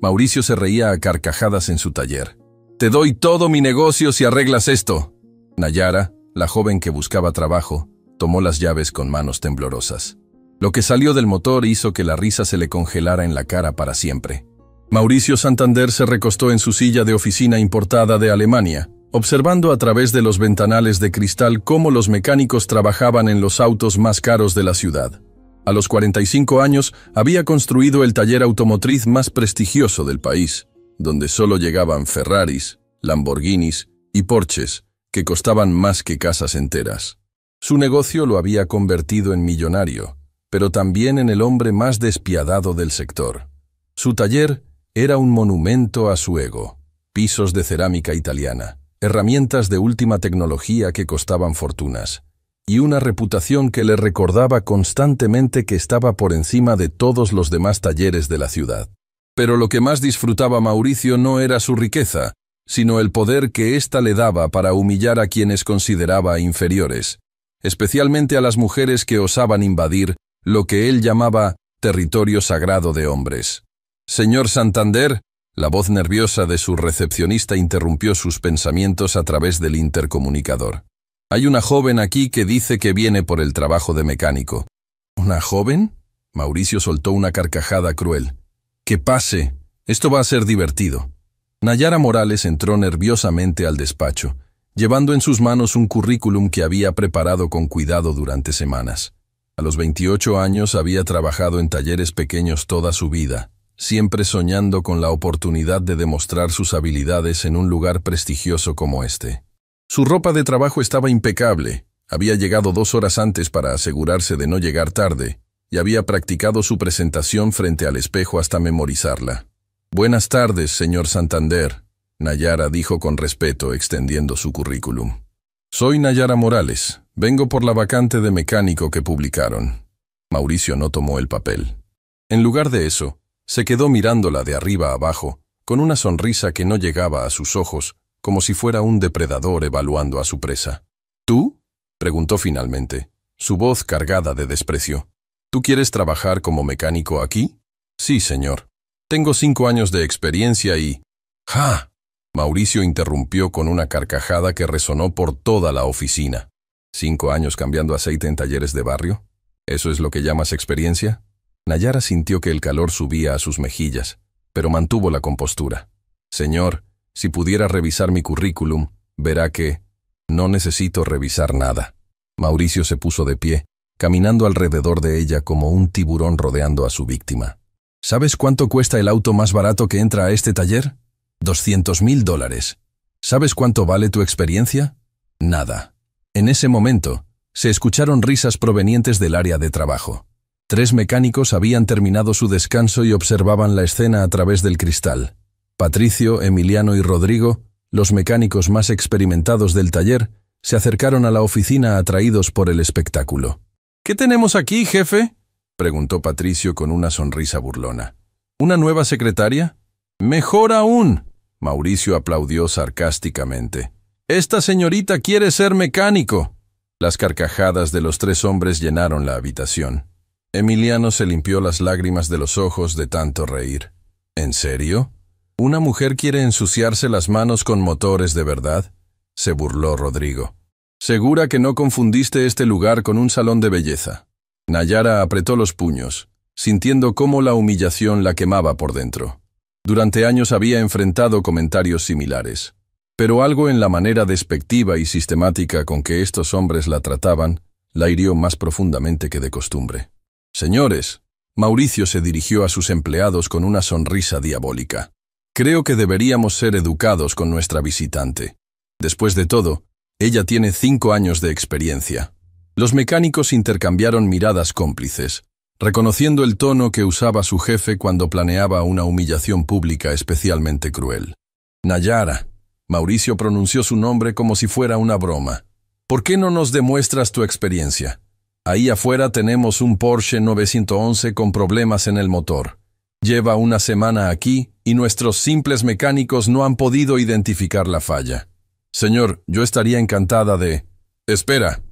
Mauricio se reía a carcajadas en su taller. «Te doy todo mi negocio si arreglas esto». Nayara, la joven que buscaba trabajo, tomó las llaves con manos temblorosas. Lo que salió del motor hizo que la risa se le congelara en la cara para siempre. Mauricio Santander se recostó en su silla de oficina importada de Alemania, observando a través de los ventanales de cristal cómo los mecánicos trabajaban en los autos más caros de la ciudad. A los 45 años había construido el taller automotriz más prestigioso del país, donde solo llegaban Ferraris, Lamborghinis y Porsches, que costaban más que casas enteras. Su negocio lo había convertido en millonario, pero también en el hombre más despiadado del sector. Su taller era un monumento a su ego: pisos de cerámica italiana, herramientas de última tecnología que costaban fortunas, y una reputación que le recordaba constantemente que estaba por encima de todos los demás talleres de la ciudad. Pero lo que más disfrutaba Mauricio no era su riqueza, sino el poder que ésta le daba para humillar a quienes consideraba inferiores, especialmente a las mujeres que osaban invadir lo que él llamaba territorio sagrado de hombres. «Señor Santander», la voz nerviosa de su recepcionista interrumpió sus pensamientos a través del intercomunicador. «Hay una joven aquí que dice que viene por el trabajo de mecánico». «¿Una joven?». Mauricio soltó una carcajada cruel. «Que pase, esto va a ser divertido». Nayara Morales entró nerviosamente al despacho, llevando en sus manos un currículum que había preparado con cuidado durante semanas. A los 28 años había trabajado en talleres pequeños toda su vida, siempre soñando con la oportunidad de demostrar sus habilidades en un lugar prestigioso como este. Su ropa de trabajo estaba impecable, había llegado 2 horas antes para asegurarse de no llegar tarde, y había practicado su presentación frente al espejo hasta memorizarla. «Buenas tardes, señor Santander», Nayara dijo con respeto, extendiendo su currículum. «Soy Nayara Morales, vengo por la vacante de mecánico que publicaron». Mauricio no tomó el papel. En lugar de eso, se quedó mirándola de arriba a abajo, con una sonrisa que no llegaba a sus ojos, como si fuera un depredador evaluando a su presa. «¿Tú?», preguntó finalmente, su voz cargada de desprecio. «¿Tú quieres trabajar como mecánico aquí?». «Sí, señor. Tengo 5 años de experiencia y...». «¡Ja!». Mauricio interrumpió con una carcajada que resonó por toda la oficina. «¿5 años cambiando aceite en talleres de barrio? ¿Eso es lo que llamas experiencia?». Nayara sintió que el calor subía a sus mejillas, pero mantuvo la compostura. «Señor, si pudiera revisar mi currículum, verá que... no necesito revisar nada». Mauricio se puso de pie, caminando alrededor de ella como un tiburón rodeando a su víctima. «¿Sabes cuánto cuesta el auto más barato que entra a este taller? $200.000. ¿Sabes cuánto vale tu experiencia? Nada». En ese momento, se escucharon risas provenientes del área de trabajo. 3 mecánicos habían terminado su descanso y observaban la escena a través del cristal. Patricio, Emiliano y Rodrigo, los mecánicos más experimentados del taller, se acercaron a la oficina atraídos por el espectáculo. «¿Qué tenemos aquí, jefe?», preguntó Patricio con una sonrisa burlona. «¿Una nueva secretaria?». «Mejor aún», Mauricio aplaudió sarcásticamente. «Esta señorita quiere ser mecánico». Las carcajadas de los 3 hombres llenaron la habitación. Emiliano se limpió las lágrimas de los ojos de tanto reír. «¿En serio? ¿Una mujer quiere ensuciarse las manos con motores de verdad?», se burló Rodrigo. «¿Segura que no confundiste este lugar con un salón de belleza?». Nayara apretó los puños, sintiendo cómo la humillación la quemaba por dentro. Durante años había enfrentado comentarios similares, pero algo en la manera despectiva y sistemática con que estos hombres la trataban la hirió más profundamente que de costumbre. «Señores», Mauricio se dirigió a sus empleados con una sonrisa diabólica. «Creo que deberíamos ser educados con nuestra visitante. Después de todo, ella tiene 5 años de experiencia». Los mecánicos intercambiaron miradas cómplices, reconociendo el tono que usaba su jefe cuando planeaba una humillación pública especialmente cruel. «Nayara», Mauricio pronunció su nombre como si fuera una broma. «¿Por qué no nos demuestras tu experiencia? Ahí afuera tenemos un Porsche 911 con problemas en el motor. Lleva una semana aquí y nuestros simples mecánicos no han podido identificar la falla». «Señor, yo estaría encantada de...». «Espera».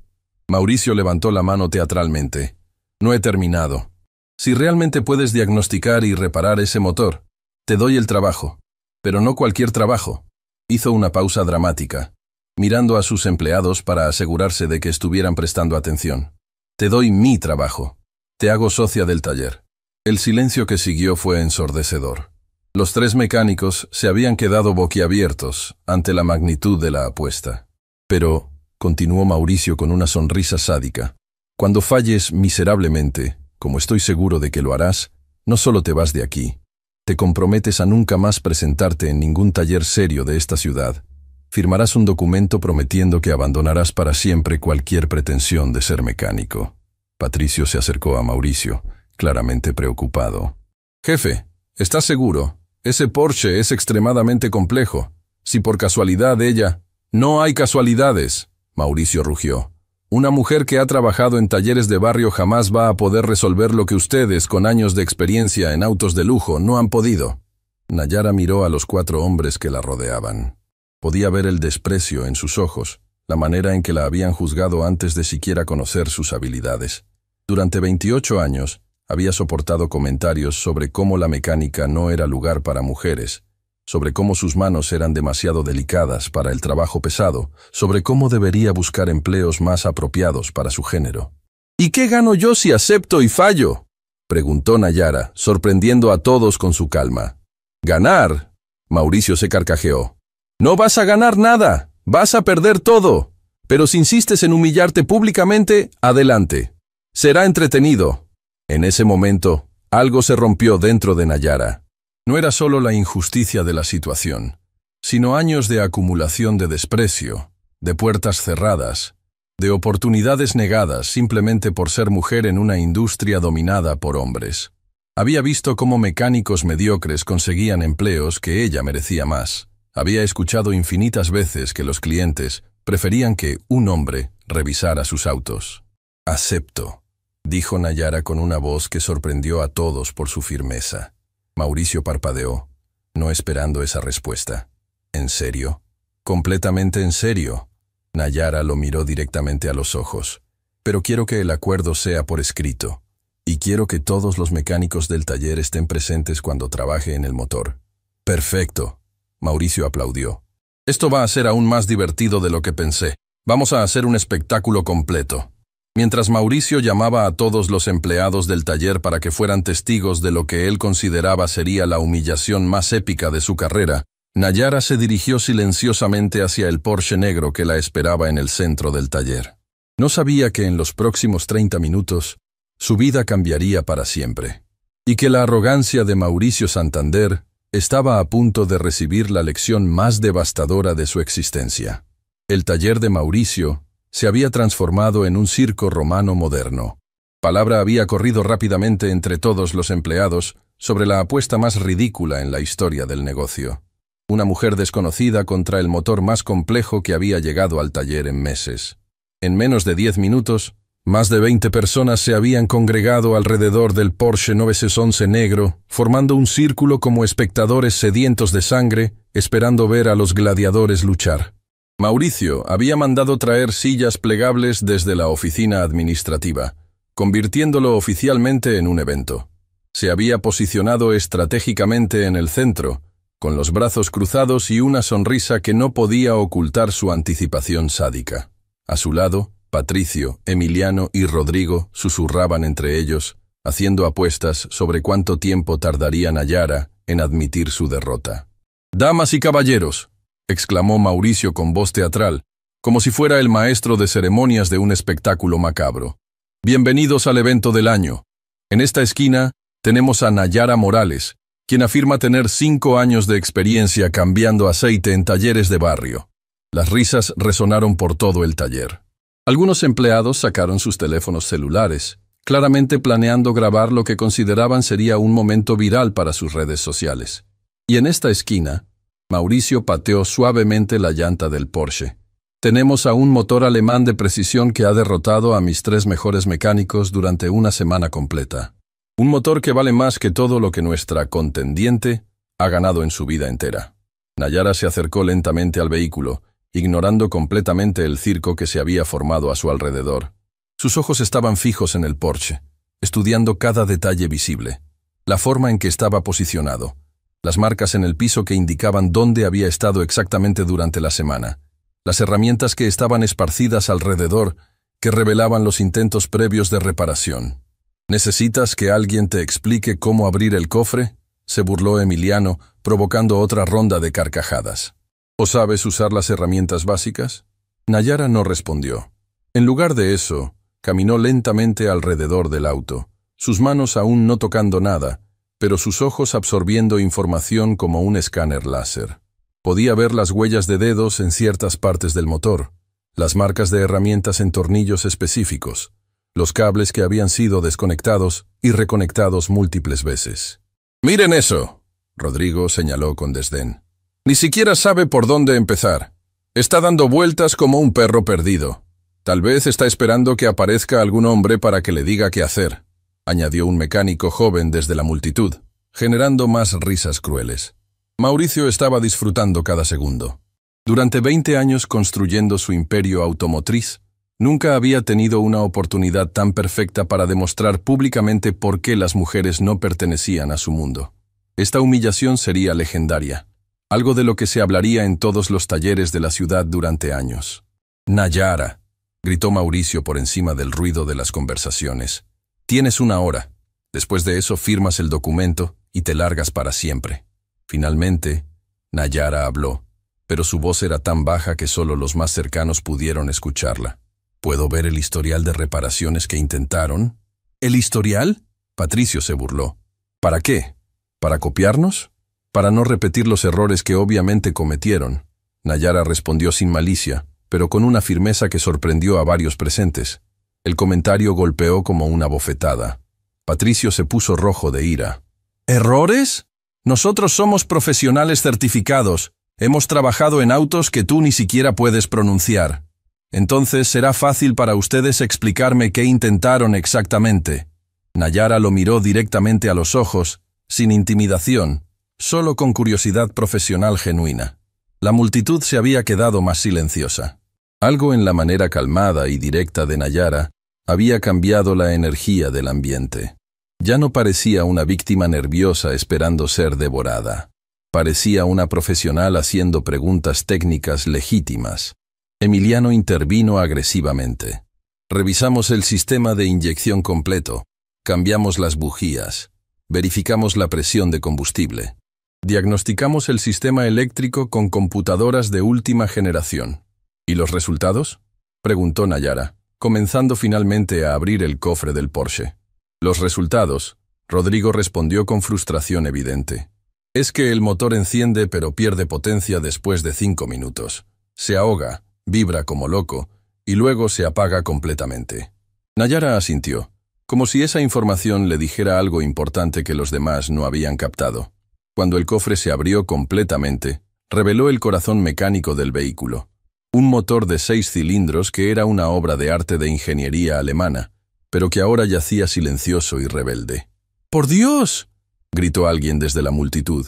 Mauricio levantó la mano teatralmente. «No he terminado. Si realmente puedes diagnosticar y reparar ese motor, Te doy el trabajo. Pero no cualquier trabajo. Hizo una pausa dramática, mirando a sus empleados para asegurarse de que estuvieran prestando atención. Te doy mi trabajo. Te hago socia del taller. El silencio que siguió fue ensordecedor. Los tres mecánicos se habían quedado boquiabiertos ante la magnitud de la apuesta. Pero, continuó Mauricio con una sonrisa sádica, cuando falles miserablemente, como estoy seguro de que lo harás, no solo te vas de aquí, te comprometes a nunca más presentarte en ningún taller serio de esta ciudad. Firmarás un documento prometiendo que abandonarás para siempre cualquier pretensión de ser mecánico. Patricio se acercó a Mauricio, claramente preocupado. Jefe, ¿estás seguro? Ese Porsche es extremadamente complejo. Si por casualidad ella... No hay casualidades, Mauricio rugió. Una mujer que ha trabajado en talleres de barrio jamás va a poder resolver lo que ustedes, con años de experiencia en autos de lujo, no han podido. Nayara miró a los 4 hombres que la rodeaban. Podía ver el desprecio en sus ojos, la manera en que la habían juzgado antes de siquiera conocer sus habilidades. Durante 28 años, había soportado comentarios sobre cómo la mecánica no era lugar para mujeres, sobre cómo sus manos eran demasiado delicadas para el trabajo pesado, sobre cómo debería buscar empleos más apropiados para su género. ¿Y qué gano yo si acepto y fallo?, preguntó Nayara, sorprendiendo a todos con su calma. ¿Ganar? Mauricio se carcajeó. No vas a ganar nada, vas a perder todo. Pero si insistes en humillarte públicamente, adelante. Será entretenido. En ese momento, algo se rompió dentro de Nayara. No era solo la injusticia de la situación, sino años de acumulación de desprecio, de puertas cerradas, de oportunidades negadas simplemente por ser mujer en una industria dominada por hombres. Había visto cómo mecánicos mediocres conseguían empleos que ella merecía más. Había escuchado infinitas veces que los clientes preferían que un hombre revisara sus autos. Acepto, dijo Nayara con una voz que sorprendió a todos por su firmeza. Mauricio parpadeó, no esperando esa respuesta. ¿En serio? ¿Completamente en serio? Nayara lo miró directamente a los ojos. Pero quiero que el acuerdo sea por escrito. Y quiero que todos los mecánicos del taller estén presentes cuando trabaje en el motor. Perfecto. Mauricio aplaudió. Esto va a ser aún más divertido de lo que pensé. Vamos a hacer un espectáculo completo. Mientras Mauricio llamaba a todos los empleados del taller para que fueran testigos de lo que él consideraba sería la humillación más épica de su carrera, Nayara se dirigió silenciosamente hacia el Porsche negro que la esperaba en el centro del taller. No sabía que en los próximos 30 minutos su vida cambiaría para siempre, y que la arrogancia de Mauricio Santander estaba a punto de recibir la lección más devastadora de su existencia. El taller de Mauricio se había transformado en un circo romano moderno. Palabra había corrido rápidamente entre todos los empleados sobre la apuesta más ridícula en la historia del negocio. Una mujer desconocida contra el motor más complejo que había llegado al taller en meses. En menos de 10 minutos, más de 20 personas se habían congregado alrededor del Porsche 911 negro, formando un círculo como espectadores sedientos de sangre, esperando ver a los gladiadores luchar. Mauricio había mandado traer sillas plegables desde la oficina administrativa, convirtiéndolo oficialmente en un evento. Se había posicionado estratégicamente en el centro, con los brazos cruzados y una sonrisa que no podía ocultar su anticipación sádica. A su lado, Patricio, Emiliano y Rodrigo susurraban entre ellos, haciendo apuestas sobre cuánto tiempo tardaría Nayara en admitir su derrota. «Damas y caballeros», exclamó Mauricio con voz teatral, como si fuera el maestro de ceremonias de un espectáculo macabro. «Bienvenidos al evento del año. En esta esquina tenemos a Nayara Morales, quien afirma tener 5 años de experiencia cambiando aceite en talleres de barrio». Las risas resonaron por todo el taller. Algunos empleados sacaron sus teléfonos celulares, claramente planeando grabar lo que consideraban sería un momento viral para sus redes sociales. Y en esta esquina, Mauricio pateó suavemente la llanta del Porsche. «Tenemos a un motor alemán de precisión que ha derrotado a mis 3 mejores mecánicos durante una semana completa. Un motor que vale más que todo lo que nuestra contendiente ha ganado en su vida entera». Nayara se acercó lentamente al vehículo, ignorando completamente el circo que se había formado a su alrededor. Sus ojos estaban fijos en el Porsche, estudiando cada detalle visible, la forma en que estaba posicionado, las marcas en el piso que indicaban dónde había estado exactamente durante la semana, las herramientas que estaban esparcidas alrededor que revelaban los intentos previos de reparación. ¿Necesitas que alguien te explique cómo abrir el cofre?, se burló Emiliano, provocando otra ronda de carcajadas. ¿O sabes usar las herramientas básicas? Nayara no respondió. En lugar de eso, caminó lentamente alrededor del auto, sus manos aún no tocando nada, pero sus ojos absorbiendo información como un escáner láser. Podía ver las huellas de dedos en ciertas partes del motor, las marcas de herramientas en tornillos específicos, los cables que habían sido desconectados y reconectados múltiples veces. «¡Miren eso!», Rodrigo señaló con desdén. «Ni siquiera sabe por dónde empezar. Está dando vueltas como un perro perdido. Tal vez está esperando que aparezca algún hombre para que le diga qué hacer», añadió un mecánico joven desde la multitud, generando más risas crueles. Mauricio estaba disfrutando cada segundo. Durante 20 años construyendo su imperio automotriz, nunca había tenido una oportunidad tan perfecta para demostrar públicamente por qué las mujeres no pertenecían a su mundo. Esta humillación sería legendaria, algo de lo que se hablaría en todos los talleres de la ciudad durante años. «Nayara», gritó Mauricio por encima del ruido de las conversaciones. «Tienes 1 hora. Después de eso firmas el documento y te largas para siempre». Finalmente, Nayara habló, pero su voz era tan baja que solo los más cercanos pudieron escucharla. «¿Puedo ver el historial de reparaciones que intentaron?» «¿El historial?», Patricio se burló. «¿Para qué? ¿Para copiarnos? Para no repetir los errores que obviamente cometieron». Nayara respondió sin malicia, pero con una firmeza que sorprendió a varios presentes. El comentario golpeó como una bofetada. Patricio se puso rojo de ira. «¿Errores? Nosotros somos profesionales certificados. Hemos trabajado en autos que tú ni siquiera puedes pronunciar. Entonces será fácil para ustedes explicarme qué intentaron exactamente». Nayara lo miró directamente a los ojos, sin intimidación, solo con curiosidad profesional genuina. La multitud se había quedado más silenciosa. Algo en la manera calmada y directa de Nayara había cambiado la energía del ambiente. Ya no parecía una víctima nerviosa esperando ser devorada. Parecía una profesional haciendo preguntas técnicas legítimas. Emiliano intervino agresivamente. «Revisamos el sistema de inyección completo, cambiamos las bujías, verificamos la presión de combustible, diagnosticamos el sistema eléctrico con computadoras de última generación». «¿Y los resultados?», preguntó Nayara, comenzando finalmente a abrir el cofre del Porsche. «Los resultados», Rodrigo respondió con frustración evidente. «Es que el motor enciende pero pierde potencia después de 5 minutos. Se ahoga, vibra como loco, y luego se apaga completamente». Nayara asintió, como si esa información le dijera algo importante que los demás no habían captado. Cuando el cofre se abrió completamente, reveló el corazón mecánico del vehículo. Un motor de 6 cilindros que era una obra de arte de ingeniería alemana, pero que ahora yacía silencioso y rebelde. «¡Por Dios!», gritó alguien desde la multitud.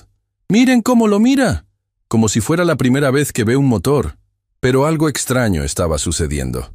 «¡Miren cómo lo mira!», como si fuera la primera vez que ve un motor. Pero algo extraño estaba sucediendo.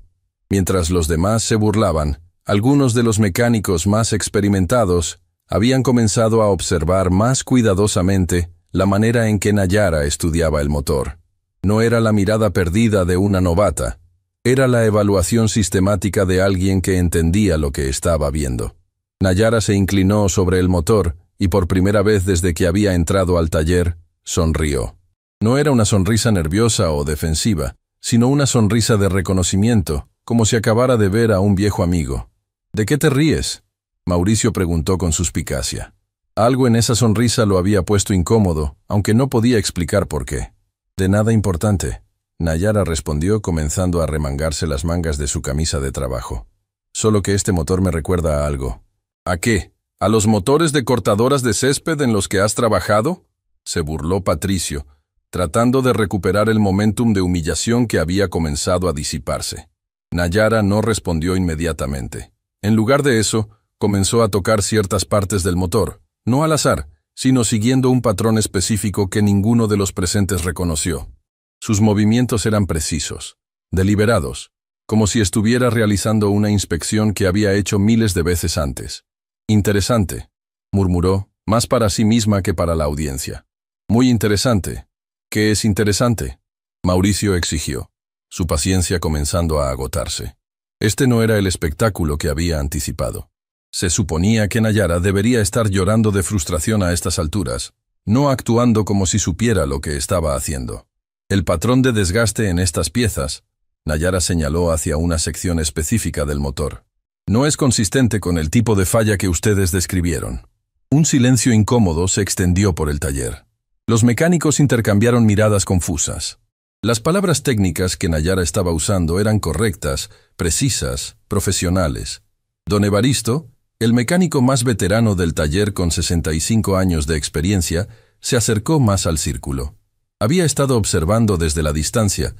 Mientras los demás se burlaban, algunos de los mecánicos más experimentados habían comenzado a observar más cuidadosamente la manera en que Nayara estudiaba el motor. No era la mirada perdida de una novata, era la evaluación sistemática de alguien que entendía lo que estaba viendo. Nayara se inclinó sobre el motor y por primera vez desde que había entrado al taller, sonrió. No era una sonrisa nerviosa o defensiva, sino una sonrisa de reconocimiento, como si acabara de ver a un viejo amigo. «¿De qué te ríes?», Mauricio preguntó con suspicacia. Algo en esa sonrisa lo había puesto incómodo, aunque no podía explicar por qué. «De nada importante», Nayara respondió comenzando a remangarse las mangas de su camisa de trabajo. «Solo que este motor me recuerda a algo». «¿A qué? ¿A los motores de cortadoras de césped en los que has trabajado?», se burló Patricio, tratando de recuperar el momentum de humillación que había comenzado a disiparse. Nayara no respondió inmediatamente. En lugar de eso, comenzó a tocar ciertas partes del motor, no al azar, sino siguiendo un patrón específico que ninguno de los presentes reconoció. Sus movimientos eran precisos, deliberados, como si estuviera realizando una inspección que había hecho miles de veces antes. «Interesante», murmuró, más para sí misma que para la audiencia. Muy interesante. ¿Qué es interesante? Mauricio exigió, su paciencia comenzando a agotarse. Este no era el espectáculo que había anticipado. Se suponía que Nayara debería estar llorando de frustración a estas alturas, no actuando como si supiera lo que estaba haciendo. El patrón de desgaste en estas piezas, Nayara señaló hacia una sección específica del motor. No es consistente con el tipo de falla que ustedes describieron. Un silencio incómodo se extendió por el taller. Los mecánicos intercambiaron miradas confusas. Las palabras técnicas que Nayara estaba usando eran correctas, precisas, profesionales. Don Evaristo, el mecánico más veterano del taller con 65 años de experiencia, se acercó más al círculo. Había estado observando desde la distancia,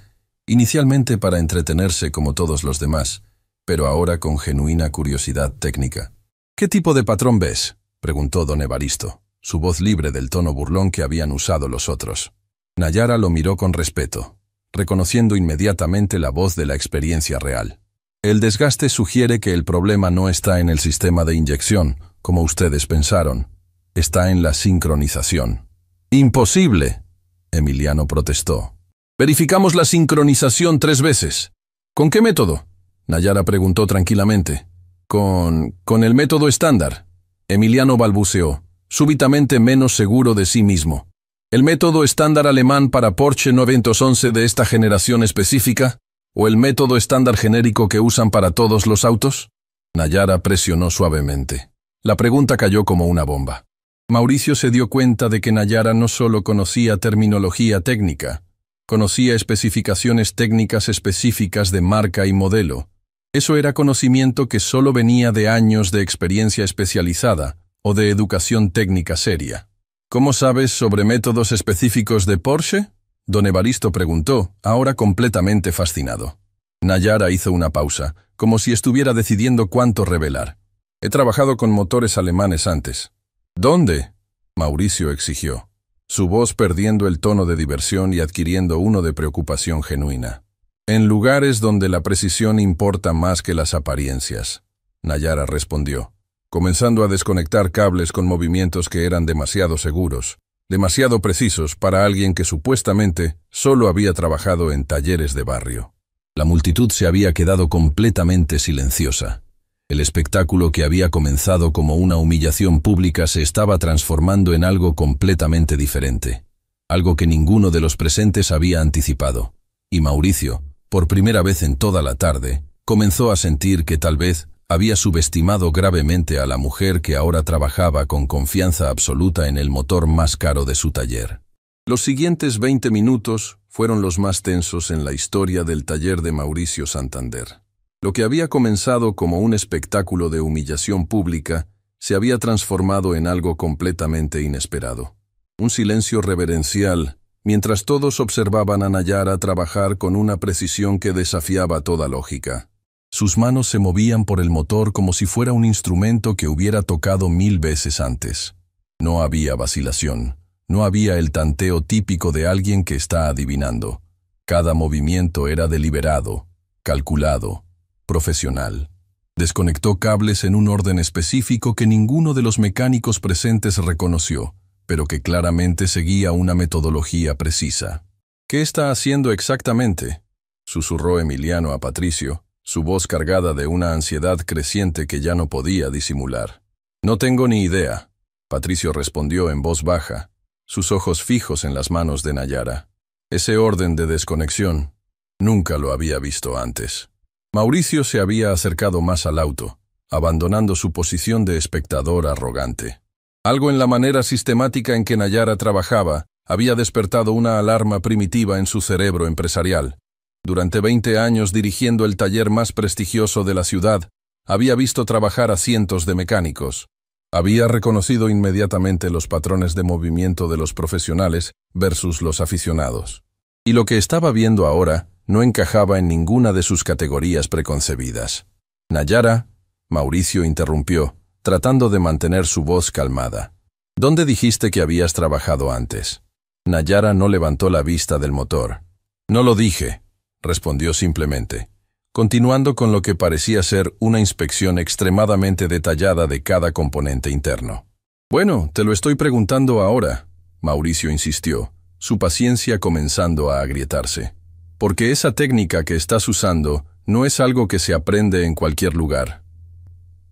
inicialmente para entretenerse como todos los demás, pero ahora con genuina curiosidad técnica. ¿Qué tipo de patrón ves?, preguntó don Evaristo, su voz libre del tono burlón que habían usado los otros. Nayara lo miró con respeto, reconociendo inmediatamente la voz de la experiencia real. El desgaste sugiere que el problema no está en el sistema de inyección, como ustedes pensaron. Está en la sincronización. ¡Imposible!, Emiliano protestó. Verificamos la sincronización 3 veces. ¿Con qué método?, Nayara preguntó tranquilamente. Con el método estándar. Emiliano balbuceó, súbitamente menos seguro de sí mismo. ¿El método estándar alemán para Porsche 911 de esta generación específica? ¿O el método estándar genérico que usan para todos los autos? Nayara presionó suavemente. La pregunta cayó como una bomba. Mauricio se dio cuenta de que Nayara no solo conocía terminología técnica, conocía especificaciones técnicas específicas de marca y modelo. Eso era conocimiento que solo venía de años de experiencia especializada o de educación técnica seria. ¿Cómo sabes sobre métodos específicos de Porsche?, don Evaristo preguntó, ahora completamente fascinado. Nayara hizo una pausa, como si estuviera decidiendo cuánto revelar. He trabajado con motores alemanes antes. ¿Dónde?, Mauricio exigió, su voz perdiendo el tono de diversión y adquiriendo uno de preocupación genuina. En lugares donde la precisión importa más que las apariencias, Nayara respondió, comenzando a desconectar cables con movimientos que eran demasiado seguros, demasiado precisos para alguien que supuestamente solo había trabajado en talleres de barrio. La multitud se había quedado completamente silenciosa. El espectáculo que había comenzado como una humillación pública se estaba transformando en algo completamente diferente, algo que ninguno de los presentes había anticipado, y Mauricio, por primera vez en toda la tarde, comenzó a sentir que tal vez había subestimado gravemente a la mujer que ahora trabajaba con confianza absoluta en el motor más caro de su taller. Los siguientes 20 minutos fueron los más tensos en la historia del taller de Mauricio Santander. Lo que había comenzado como un espectáculo de humillación pública se había transformado en algo completamente inesperado. Un silencio reverencial, mientras todos observaban a Nayara trabajar con una precisión que desafiaba toda lógica. Sus manos se movían por el motor como si fuera un instrumento que hubiera tocado 1000 veces antes. No había vacilación, no había el tanteo típico de alguien que está adivinando. Cada movimiento era deliberado, calculado, profesional. Desconectó cables en un orden específico que ninguno de los mecánicos presentes reconoció, pero que claramente seguía una metodología precisa. ¿Qué está haciendo exactamente?, susurró Emiliano a Patricio, su voz cargada de una ansiedad creciente que ya no podía disimular. No tengo ni idea, Patricio respondió en voz baja, sus ojos fijos en las manos de Nayara. Ese orden de desconexión, nunca lo había visto antes. Mauricio se había acercado más al auto, abandonando su posición de espectador arrogante. Algo en la manera sistemática en que Nayara trabajaba había despertado una alarma primitiva en su cerebro empresarial. Durante 20 años dirigiendo el taller más prestigioso de la ciudad, había visto trabajar a cientos de mecánicos. Había reconocido inmediatamente los patrones de movimiento de los profesionales versus los aficionados. Y lo que estaba viendo ahora no encajaba en ninguna de sus categorías preconcebidas. Nayara, Mauricio interrumpió, tratando de mantener su voz calmada. ¿Dónde dijiste que habías trabajado antes? Nayara no levantó la vista del motor. No lo dije, respondió simplemente, continuando con lo que parecía ser una inspección extremadamente detallada de cada componente interno. Bueno, te lo estoy preguntando ahora, Mauricio insistió, su paciencia comenzando a agrietarse. Porque esa técnica que estás usando no es algo que se aprende en cualquier lugar.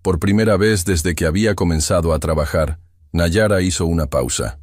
Por primera vez desde que había comenzado a trabajar, Nayara hizo una pausa.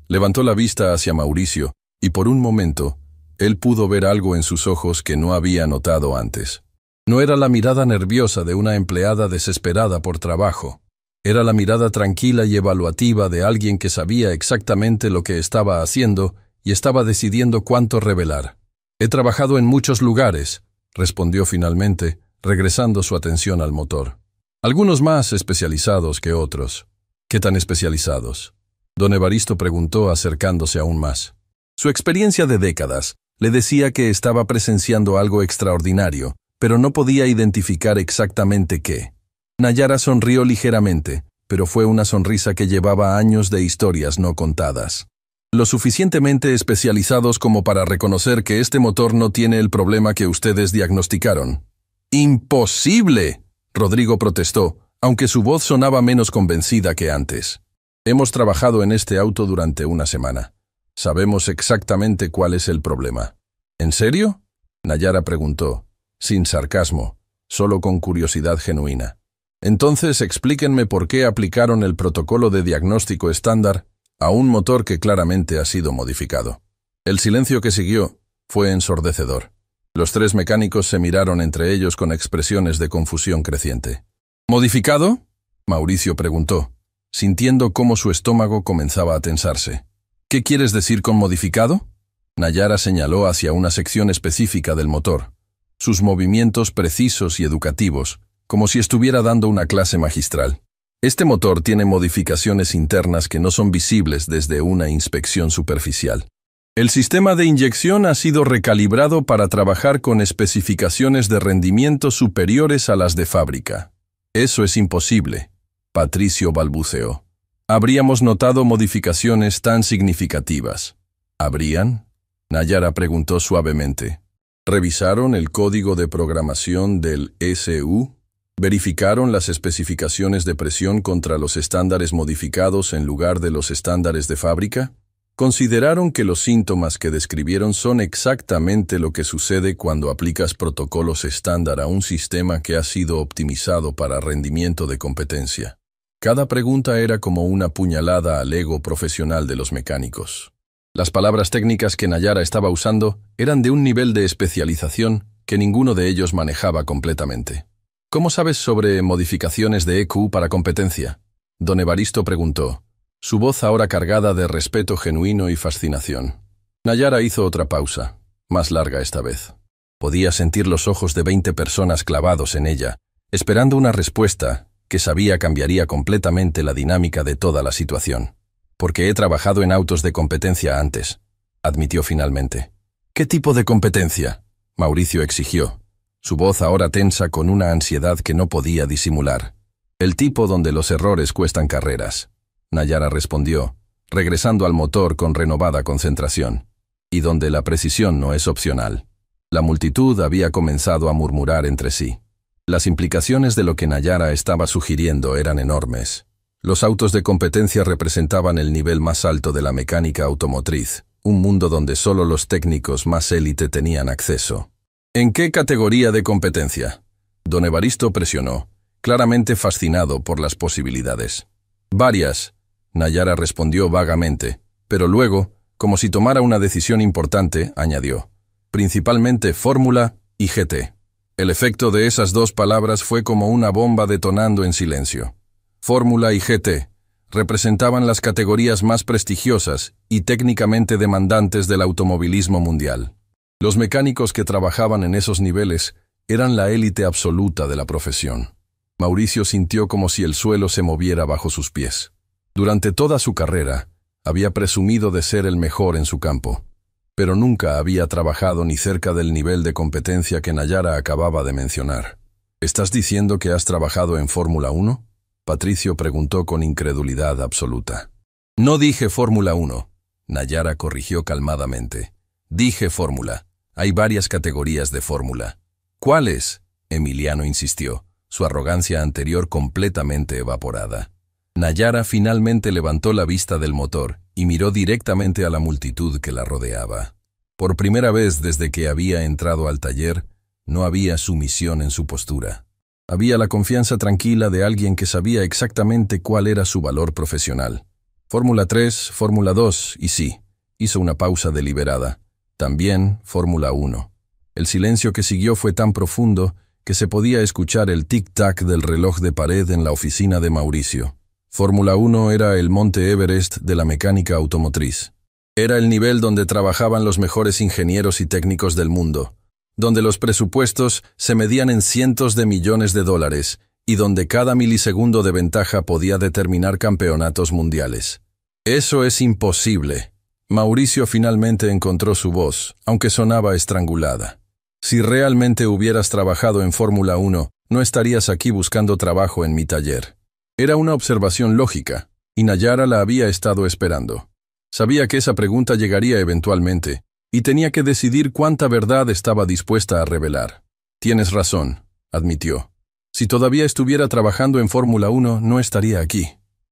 Levantó la vista hacia Mauricio, y por un momento, él pudo ver algo en sus ojos que no había notado antes. No era la mirada nerviosa de una empleada desesperada por trabajo. Era la mirada tranquila y evaluativa de alguien que sabía exactamente lo que estaba haciendo y estaba decidiendo cuánto revelar. He trabajado en muchos lugares, respondió finalmente, regresando su atención al motor. Algunos más especializados que otros. ¿Qué tan especializados? Don Evaristo preguntó acercándose aún más. Su experiencia de décadas le decía que estaba presenciando algo extraordinario, pero no podía identificar exactamente qué. Nayara sonrió ligeramente, pero fue una sonrisa que llevaba años de historias no contadas. Lo suficientemente especializados como para reconocer que este motor no tiene el problema que ustedes diagnosticaron. ¡Imposible!, Rodrigo protestó, aunque su voz sonaba menos convencida que antes. Hemos trabajado en este auto durante una semana. Sabemos exactamente cuál es el problema. ¿En serio?, Nayara preguntó, sin sarcasmo, solo con curiosidad genuina. Entonces explíquenme por qué aplicaron el protocolo de diagnóstico estándar a un motor que claramente ha sido modificado. El silencio que siguió fue ensordecedor. Los tres mecánicos se miraron entre ellos con expresiones de confusión creciente. ¿Modificado?, Mauricio preguntó, sintiendo cómo su estómago comenzaba a tensarse. ¿Qué quieres decir con modificado? Nayara señaló hacia una sección específica del motor. Sus movimientos precisos y educativos, como si estuviera dando una clase magistral. Este motor tiene modificaciones internas que no son visibles desde una inspección superficial. El sistema de inyección ha sido recalibrado para trabajar con especificaciones de rendimiento superiores a las de fábrica. Eso es imposible, Patricio balbuceó. Habríamos notado modificaciones tan significativas. ¿Habrían?, Nayara preguntó suavemente. ¿Revisaron el código de programación del SU? ¿Verificaron las especificaciones de presión contra los estándares modificados en lugar de los estándares de fábrica? ¿Consideraron que los síntomas que describieron son exactamente lo que sucede cuando aplicas protocolos estándar a un sistema que ha sido optimizado para rendimiento de competencia? Cada pregunta era como una puñalada al ego profesional de los mecánicos. Las palabras técnicas que Nayara estaba usando eran de un nivel de especialización que ninguno de ellos manejaba completamente. ¿Cómo sabes sobre modificaciones de EQ para competencia?, Don Evaristo preguntó, su voz ahora cargada de respeto genuino y fascinación. Nayara hizo otra pausa, más larga esta vez. Podía sentir los ojos de 20 personas clavados en ella, esperando una respuesta que sabía cambiaría completamente la dinámica de toda la situación. Porque he trabajado en autos de competencia antes, admitió finalmente. ¿Qué tipo de competencia?, Mauricio exigió, su voz ahora tensa con una ansiedad que no podía disimular. El tipo donde los errores cuestan carreras, Nayara respondió, regresando al motor con renovada concentración, y donde la precisión no es opcional. La multitud había comenzado a murmurar entre sí. Las implicaciones de lo que Nayara estaba sugiriendo eran enormes. Los autos de competencia representaban el nivel más alto de la mecánica automotriz, un mundo donde solo los técnicos más élite tenían acceso. ¿En qué categoría de competencia?, Don Evaristo presionó, claramente fascinado por las posibilidades. Varias, Nayara respondió vagamente, pero luego, como si tomara una decisión importante, añadió. Principalmente Fórmula y GT. El efecto de esas dos palabras fue como una bomba detonando en silencio. Fórmula y GT representaban las categorías más prestigiosas y técnicamente demandantes del automovilismo mundial. Los mecánicos que trabajaban en esos niveles eran la élite absoluta de la profesión. Mauricio sintió como si el suelo se moviera bajo sus pies. Durante toda su carrera, había presumido de ser el mejor en su campo, pero nunca había trabajado ni cerca del nivel de competencia que Nayara acababa de mencionar. ¿Estás diciendo que has trabajado en Fórmula 1? Patricio preguntó con incredulidad absoluta. No dije Fórmula 1, Nayara corrigió calmadamente. Dije Fórmula. Hay varias categorías de Fórmula. ¿Cuáles?, Emiliano insistió, su arrogancia anterior completamente evaporada. Nayara finalmente levantó la vista del motor y miró directamente a la multitud que la rodeaba. Por primera vez desde que había entrado al taller, no había sumisión en su postura. Había la confianza tranquila de alguien que sabía exactamente cuál era su valor profesional. Fórmula 3, Fórmula 2 y sí, hizo una pausa deliberada. También Fórmula 1. El silencio que siguió fue tan profundo que se podía escuchar el tic-tac del reloj de pared en la oficina de Mauricio. Fórmula 1 era el Monte Everest de la mecánica automotriz. Era el nivel donde trabajaban los mejores ingenieros y técnicos del mundo, donde los presupuestos se medían en cientos de millones de dólares y donde cada milisegundo de ventaja podía determinar campeonatos mundiales. Eso es imposible. Mauricio finalmente encontró su voz, aunque sonaba estrangulada. Si realmente hubieras trabajado en Fórmula 1, no estarías aquí buscando trabajo en mi taller. Era una observación lógica, y Nayara la había estado esperando. Sabía que esa pregunta llegaría eventualmente, y tenía que decidir cuánta verdad estaba dispuesta a revelar. Tienes razón, admitió. Si todavía estuviera trabajando en Fórmula 1, no estaría aquí.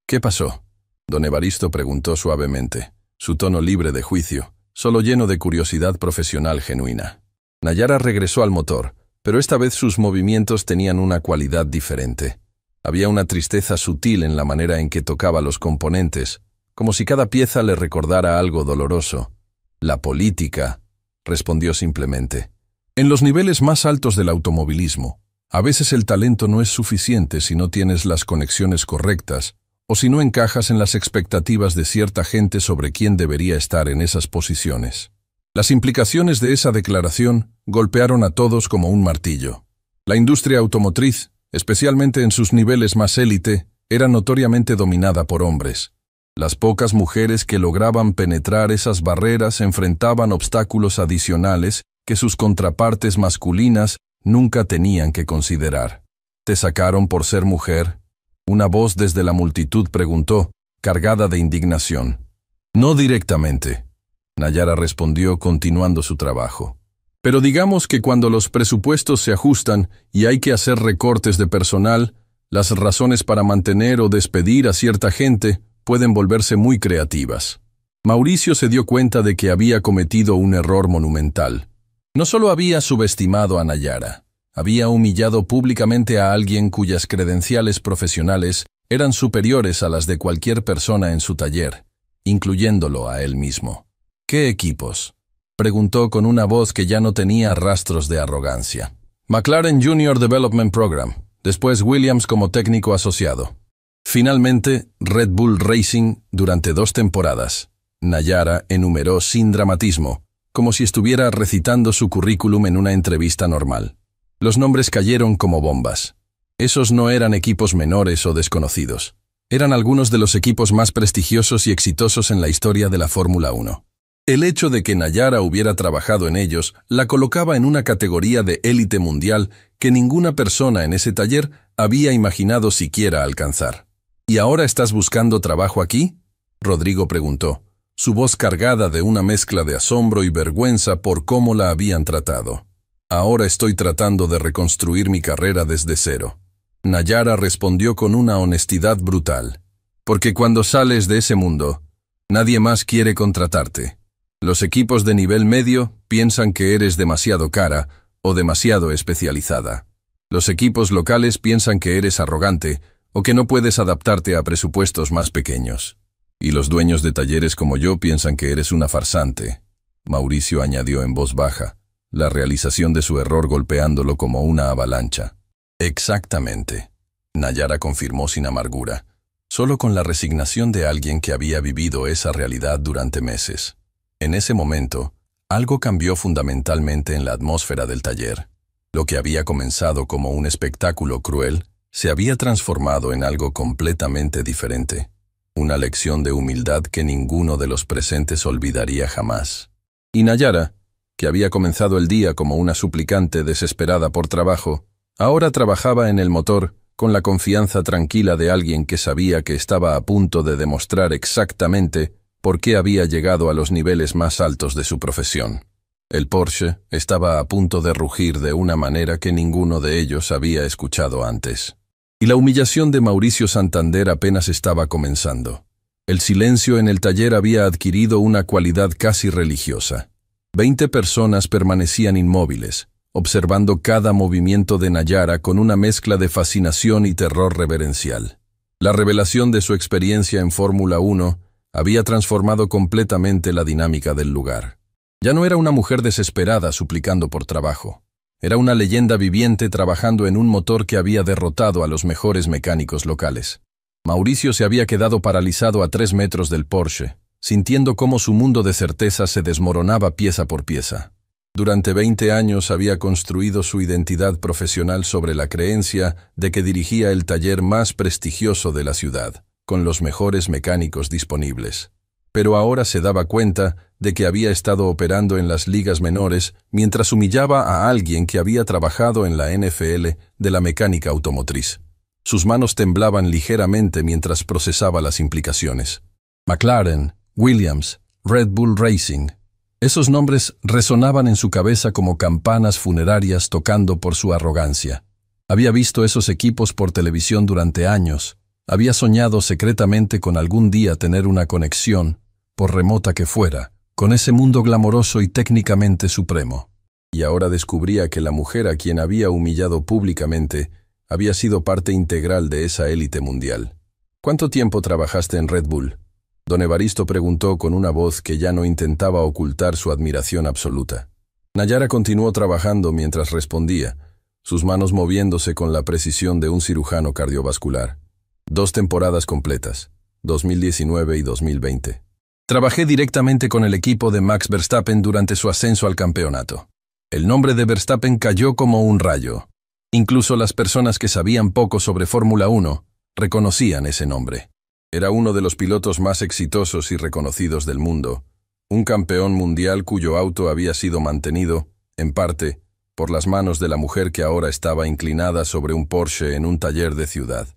¿Qué pasó? Don Evaristo preguntó suavemente, su tono libre de juicio, solo lleno de curiosidad profesional genuina. Nayara regresó al motor, pero esta vez sus movimientos tenían una cualidad diferente. Había una tristeza sutil en la manera en que tocaba los componentes, como si cada pieza le recordara algo doloroso. La política, respondió simplemente. En los niveles más altos del automovilismo, a veces el talento no es suficiente si no tienes las conexiones correctas o si no encajas en las expectativas de cierta gente sobre quién debería estar en esas posiciones. Las implicaciones de esa declaración golpearon a todos como un martillo. La industria automotriz, especialmente en sus niveles más élite, era notoriamente dominada por hombres. Las pocas mujeres que lograban penetrar esas barreras enfrentaban obstáculos adicionales que sus contrapartes masculinas nunca tenían que considerar. ¿Te sacaron por ser mujer? Una voz desde la multitud preguntó, cargada de indignación. No directamente, Nayara respondió continuando su trabajo. Pero digamos que cuando los presupuestos se ajustan y hay que hacer recortes de personal, las razones para mantener o despedir a cierta gente pueden volverse muy creativas. Mauricio se dio cuenta de que había cometido un error monumental. No solo había subestimado a Nayara, había humillado públicamente a alguien cuyas credenciales profesionales eran superiores a las de cualquier persona en su taller, incluyéndolo a él mismo. ¿Qué equipos?, preguntó con una voz que ya no tenía rastros de arrogancia. McLaren Junior Development Program, después Williams como técnico asociado. Finalmente, Red Bull Racing durante 2 temporadas. Nayara enumeró sin dramatismo, como si estuviera recitando su currículum en una entrevista normal. Los nombres cayeron como bombas. Esos no eran equipos menores o desconocidos. Eran algunos de los equipos más prestigiosos y exitosos en la historia de la Fórmula 1. El hecho de que Nayara hubiera trabajado en ellos la colocaba en una categoría de élite mundial que ninguna persona en ese taller había imaginado siquiera alcanzar. ¿Y ahora estás buscando trabajo aquí?, Rodrigo preguntó, su voz cargada de una mezcla de asombro y vergüenza por cómo la habían tratado. Ahora estoy tratando de reconstruir mi carrera desde cero. Nayara respondió con una honestidad brutal. Porque cuando sales de ese mundo, nadie más quiere contratarte. Los equipos de nivel medio piensan que eres demasiado cara o demasiado especializada. Los equipos locales piensan que eres arrogante o que no puedes adaptarte a presupuestos más pequeños. Y los dueños de talleres como yo piensan que eres una farsante, Mauricio añadió en voz baja, la realización de su error golpeándolo como una avalancha. Exactamente, Nayara confirmó sin amargura, solo con la resignación de alguien que había vivido esa realidad durante meses. En ese momento, algo cambió fundamentalmente en la atmósfera del taller. Lo que había comenzado como un espectáculo cruel se había transformado en algo completamente diferente. Una lección de humildad que ninguno de los presentes olvidaría jamás. Y Nayara, que había comenzado el día como una suplicante desesperada por trabajo, ahora trabajaba en el motor con la confianza tranquila de alguien que sabía que estaba a punto de demostrar exactamente por qué había llegado a los niveles más altos de su profesión. El Porsche estaba a punto de rugir de una manera que ninguno de ellos había escuchado antes. Y la humillación de Mauricio Santander apenas estaba comenzando. El silencio en el taller había adquirido una cualidad casi religiosa. 20 personas permanecían inmóviles, observando cada movimiento de Nayara con una mezcla de fascinación y terror reverencial. La revelación de su experiencia en Fórmula 1 había transformado completamente la dinámica del lugar. Ya no era una mujer desesperada suplicando por trabajo. Era una leyenda viviente trabajando en un motor que había derrotado a los mejores mecánicos locales. Mauricio se había quedado paralizado a 3 metros del Porsche, sintiendo cómo su mundo de certezas se desmoronaba pieza por pieza. Durante 20 años había construido su identidad profesional sobre la creencia de que dirigía el taller más prestigioso de la ciudad, con los mejores mecánicos disponibles. Pero ahora se daba cuenta de que había estado operando en las ligas menores mientras humillaba a alguien que había trabajado en la NFL de la mecánica automotriz. Sus manos temblaban ligeramente mientras procesaba las implicaciones. McLaren, Williams, Red Bull Racing. Esos nombres resonaban en su cabeza como campanas funerarias tocando por su arrogancia. Había visto esos equipos por televisión durante años. Había soñado secretamente con algún día tener una conexión, por remota que fuera, con ese mundo glamoroso y técnicamente supremo. Y ahora descubría que la mujer a quien había humillado públicamente había sido parte integral de esa élite mundial. ¿Cuánto tiempo trabajaste en Red Bull? Don Evaristo preguntó con una voz que ya no intentaba ocultar su admiración absoluta. Nayara continuó trabajando mientras respondía, sus manos moviéndose con la precisión de un cirujano cardiovascular. 2 temporadas completas, 2019 y 2020. Trabajé directamente con el equipo de Max Verstappen durante su ascenso al campeonato. El nombre de Verstappen cayó como un rayo. Incluso las personas que sabían poco sobre Fórmula 1 reconocían ese nombre. Era uno de los pilotos más exitosos y reconocidos del mundo, un campeón mundial cuyo auto había sido mantenido, en parte, por las manos de la mujer que ahora estaba inclinada sobre un Porsche en un taller de ciudad.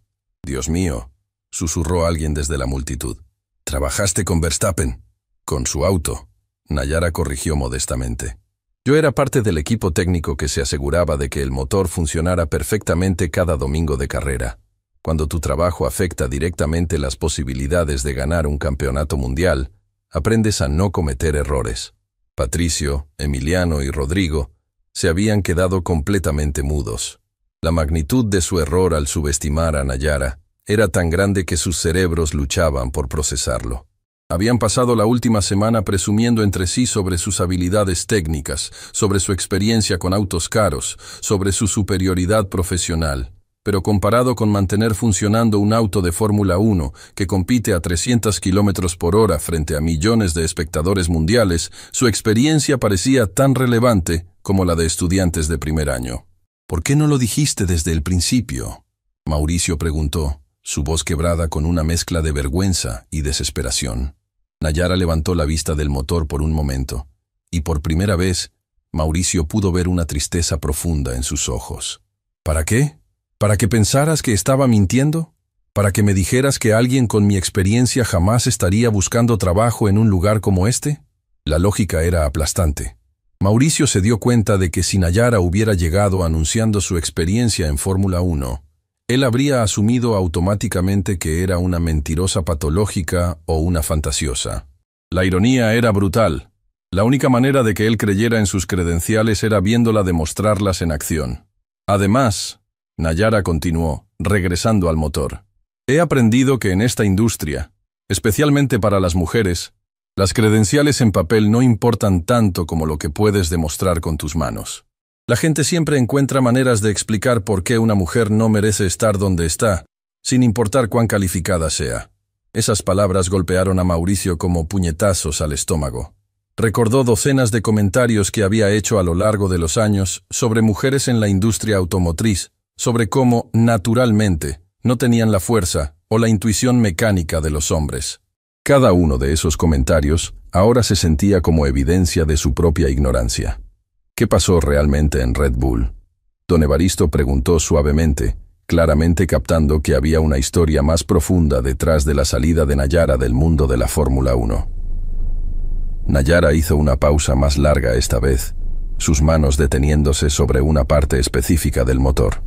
«Dios mío», susurró alguien desde la multitud. «¿Trabajaste con Verstappen?» «Con su auto», Nayara corrigió modestamente. «Yo era parte del equipo técnico que se aseguraba de que el motor funcionara perfectamente cada domingo de carrera. Cuando tu trabajo afecta directamente las posibilidades de ganar un campeonato mundial, aprendes a no cometer errores». Patricio, Emiliano y Rodrigo se habían quedado completamente mudos. La magnitud de su error al subestimar a Nayara era tan grande que sus cerebros luchaban por procesarlo. Habían pasado la última semana presumiendo entre sí sobre sus habilidades técnicas, sobre su experiencia con autos caros, sobre su superioridad profesional. Pero comparado con mantener funcionando un auto de Fórmula 1 que compite a 300 kilómetros por hora frente a millones de espectadores mundiales, su experiencia parecía tan relevante como la de estudiantes de primer año. «¿Por qué no lo dijiste desde el principio?», Mauricio preguntó, su voz quebrada con una mezcla de vergüenza y desesperación. Nayara levantó la vista del motor por un momento, y por primera vez, Mauricio pudo ver una tristeza profunda en sus ojos. «¿Para qué? ¿Para que pensaras que estaba mintiendo? ¿Para que me dijeras que alguien con mi experiencia jamás estaría buscando trabajo en un lugar como este?» La lógica era aplastante. Mauricio se dio cuenta de que si Nayara hubiera llegado anunciando su experiencia en Fórmula 1, él habría asumido automáticamente que era una mentirosa patológica o una fantasiosa. La ironía era brutal. La única manera de que él creyera en sus credenciales era viéndola demostrarlas en acción. Además, Nayara continuó, regresando al motor. He aprendido que en esta industria, especialmente para las mujeres, las credenciales en papel no importan tanto como lo que puedes demostrar con tus manos. La gente siempre encuentra maneras de explicar por qué una mujer no merece estar donde está, sin importar cuán calificada sea. Esas palabras golpearon a Mauricio como puñetazos al estómago. Recordó docenas de comentarios que había hecho a lo largo de los años sobre mujeres en la industria automotriz, sobre cómo, naturalmente, no tenían la fuerza o la intuición mecánica de los hombres. Cada uno de esos comentarios ahora se sentía como evidencia de su propia ignorancia. ¿Qué pasó realmente en Red Bull? Don Evaristo preguntó suavemente, claramente captando que había una historia más profunda detrás de la salida de Nayara del mundo de la Fórmula 1. Nayara hizo una pausa más larga esta vez, sus manos deteniéndose sobre una parte específica del motor.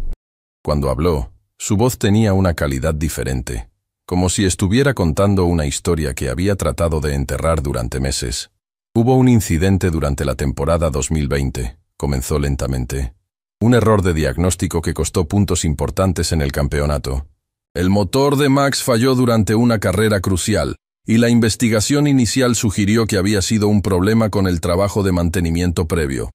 Cuando habló, Su voz tenía una calidad diferente, como si estuviera contando una historia que había tratado de enterrar durante meses. Hubo un incidente durante la temporada 2020, comenzó lentamente. Un error de diagnóstico que costó puntos importantes en el campeonato. El motor de Max falló durante una carrera crucial, y la investigación inicial sugirió que había sido un problema con el trabajo de mantenimiento previo.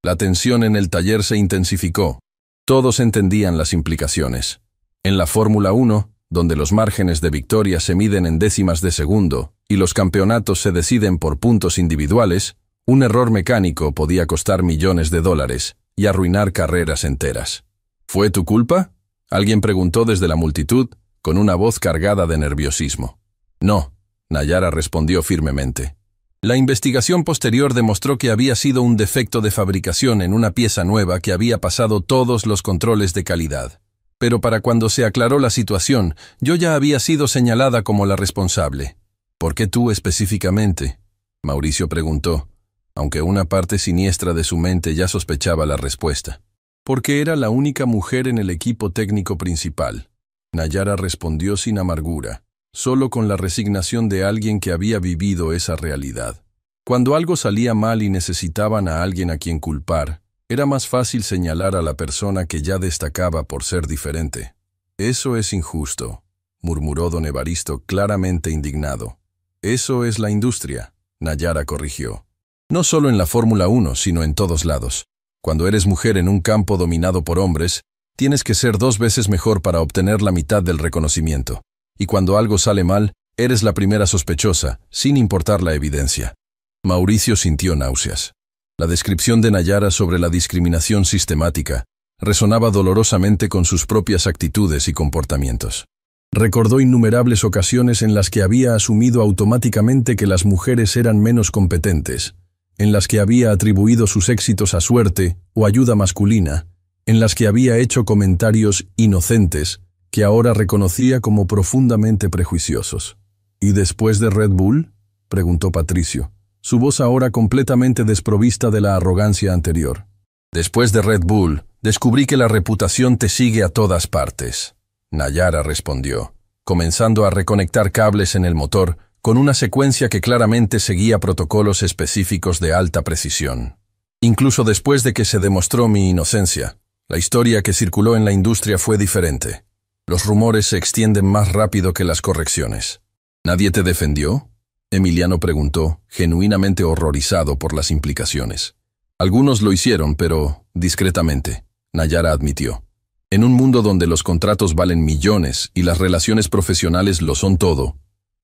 La tensión en el taller se intensificó. Todos entendían las implicaciones. En la Fórmula 1, donde los márgenes de victoria se miden en décimas de segundo y los campeonatos se deciden por puntos individuales, un error mecánico podía costar millones de dólares y arruinar carreras enteras. ¿Fue tu culpa?, alguien preguntó desde la multitud, con una voz cargada de nerviosismo. No, Nayara respondió firmemente. La investigación posterior demostró que había sido un defecto de fabricación en una pieza nueva que había pasado todos los controles de calidad. Pero para cuando se aclaró la situación, yo ya había sido señalada como la responsable. ¿Por qué tú específicamente?, Mauricio preguntó, aunque una parte siniestra de su mente ya sospechaba la respuesta. Porque era la única mujer en el equipo técnico principal. Nayara respondió sin amargura, solo con la resignación de alguien que había vivido esa realidad. Cuando algo salía mal y necesitaban a alguien a quien culpar, era más fácil señalar a la persona que ya destacaba por ser diferente. Eso es injusto, murmuró don Evaristo claramente indignado. Eso es la industria, Nayara corrigió. No solo en la Fórmula 1, sino en todos lados. Cuando eres mujer en un campo dominado por hombres, tienes que ser 2 veces mejor para obtener la mitad del reconocimiento. Y cuando algo sale mal, eres la primera sospechosa, sin importar la evidencia. Mauricio sintió náuseas. La descripción de Nayara sobre la discriminación sistemática resonaba dolorosamente con sus propias actitudes y comportamientos. Recordó innumerables ocasiones en las que había asumido automáticamente que las mujeres eran menos competentes, en las que había atribuido sus éxitos a suerte o ayuda masculina, en las que había hecho comentarios inocentes que ahora reconocía como profundamente prejuiciosos. ¿Y después de Red Bull?, preguntó Patricio, su voz ahora completamente desprovista de la arrogancia anterior. Después de Red Bull, descubrí que la reputación te sigue a todas partes, Nayara respondió, comenzando a reconectar cables en el motor con una secuencia que claramente seguía protocolos específicos de alta precisión. Incluso después de que se demostró mi inocencia, la historia que circuló en la industria fue diferente. Los rumores se extienden más rápido que las correcciones. ¿Nadie te defendió?, Emiliano preguntó, genuinamente horrorizado por las implicaciones. Algunos lo hicieron, pero discretamente, Nayara admitió. En un mundo donde los contratos valen millones y las relaciones profesionales lo son todo,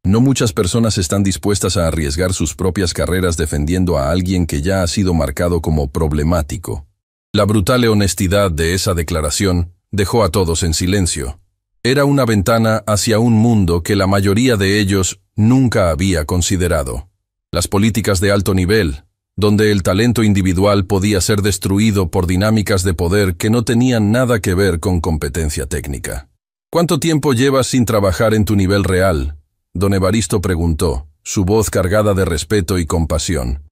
no muchas personas están dispuestas a arriesgar sus propias carreras defendiendo a alguien que ya ha sido marcado como problemático. La brutal honestidad de esa declaración dejó a todos en silencio. Era una ventana hacia un mundo que la mayoría de ellos nunca había considerado. Las políticas de alto nivel, donde el talento individual podía ser destruido por dinámicas de poder que no tenían nada que ver con competencia técnica. ¿Cuánto tiempo llevas sin trabajar en tu nivel real?, don Evaristo preguntó, su voz cargada de respeto y compasión.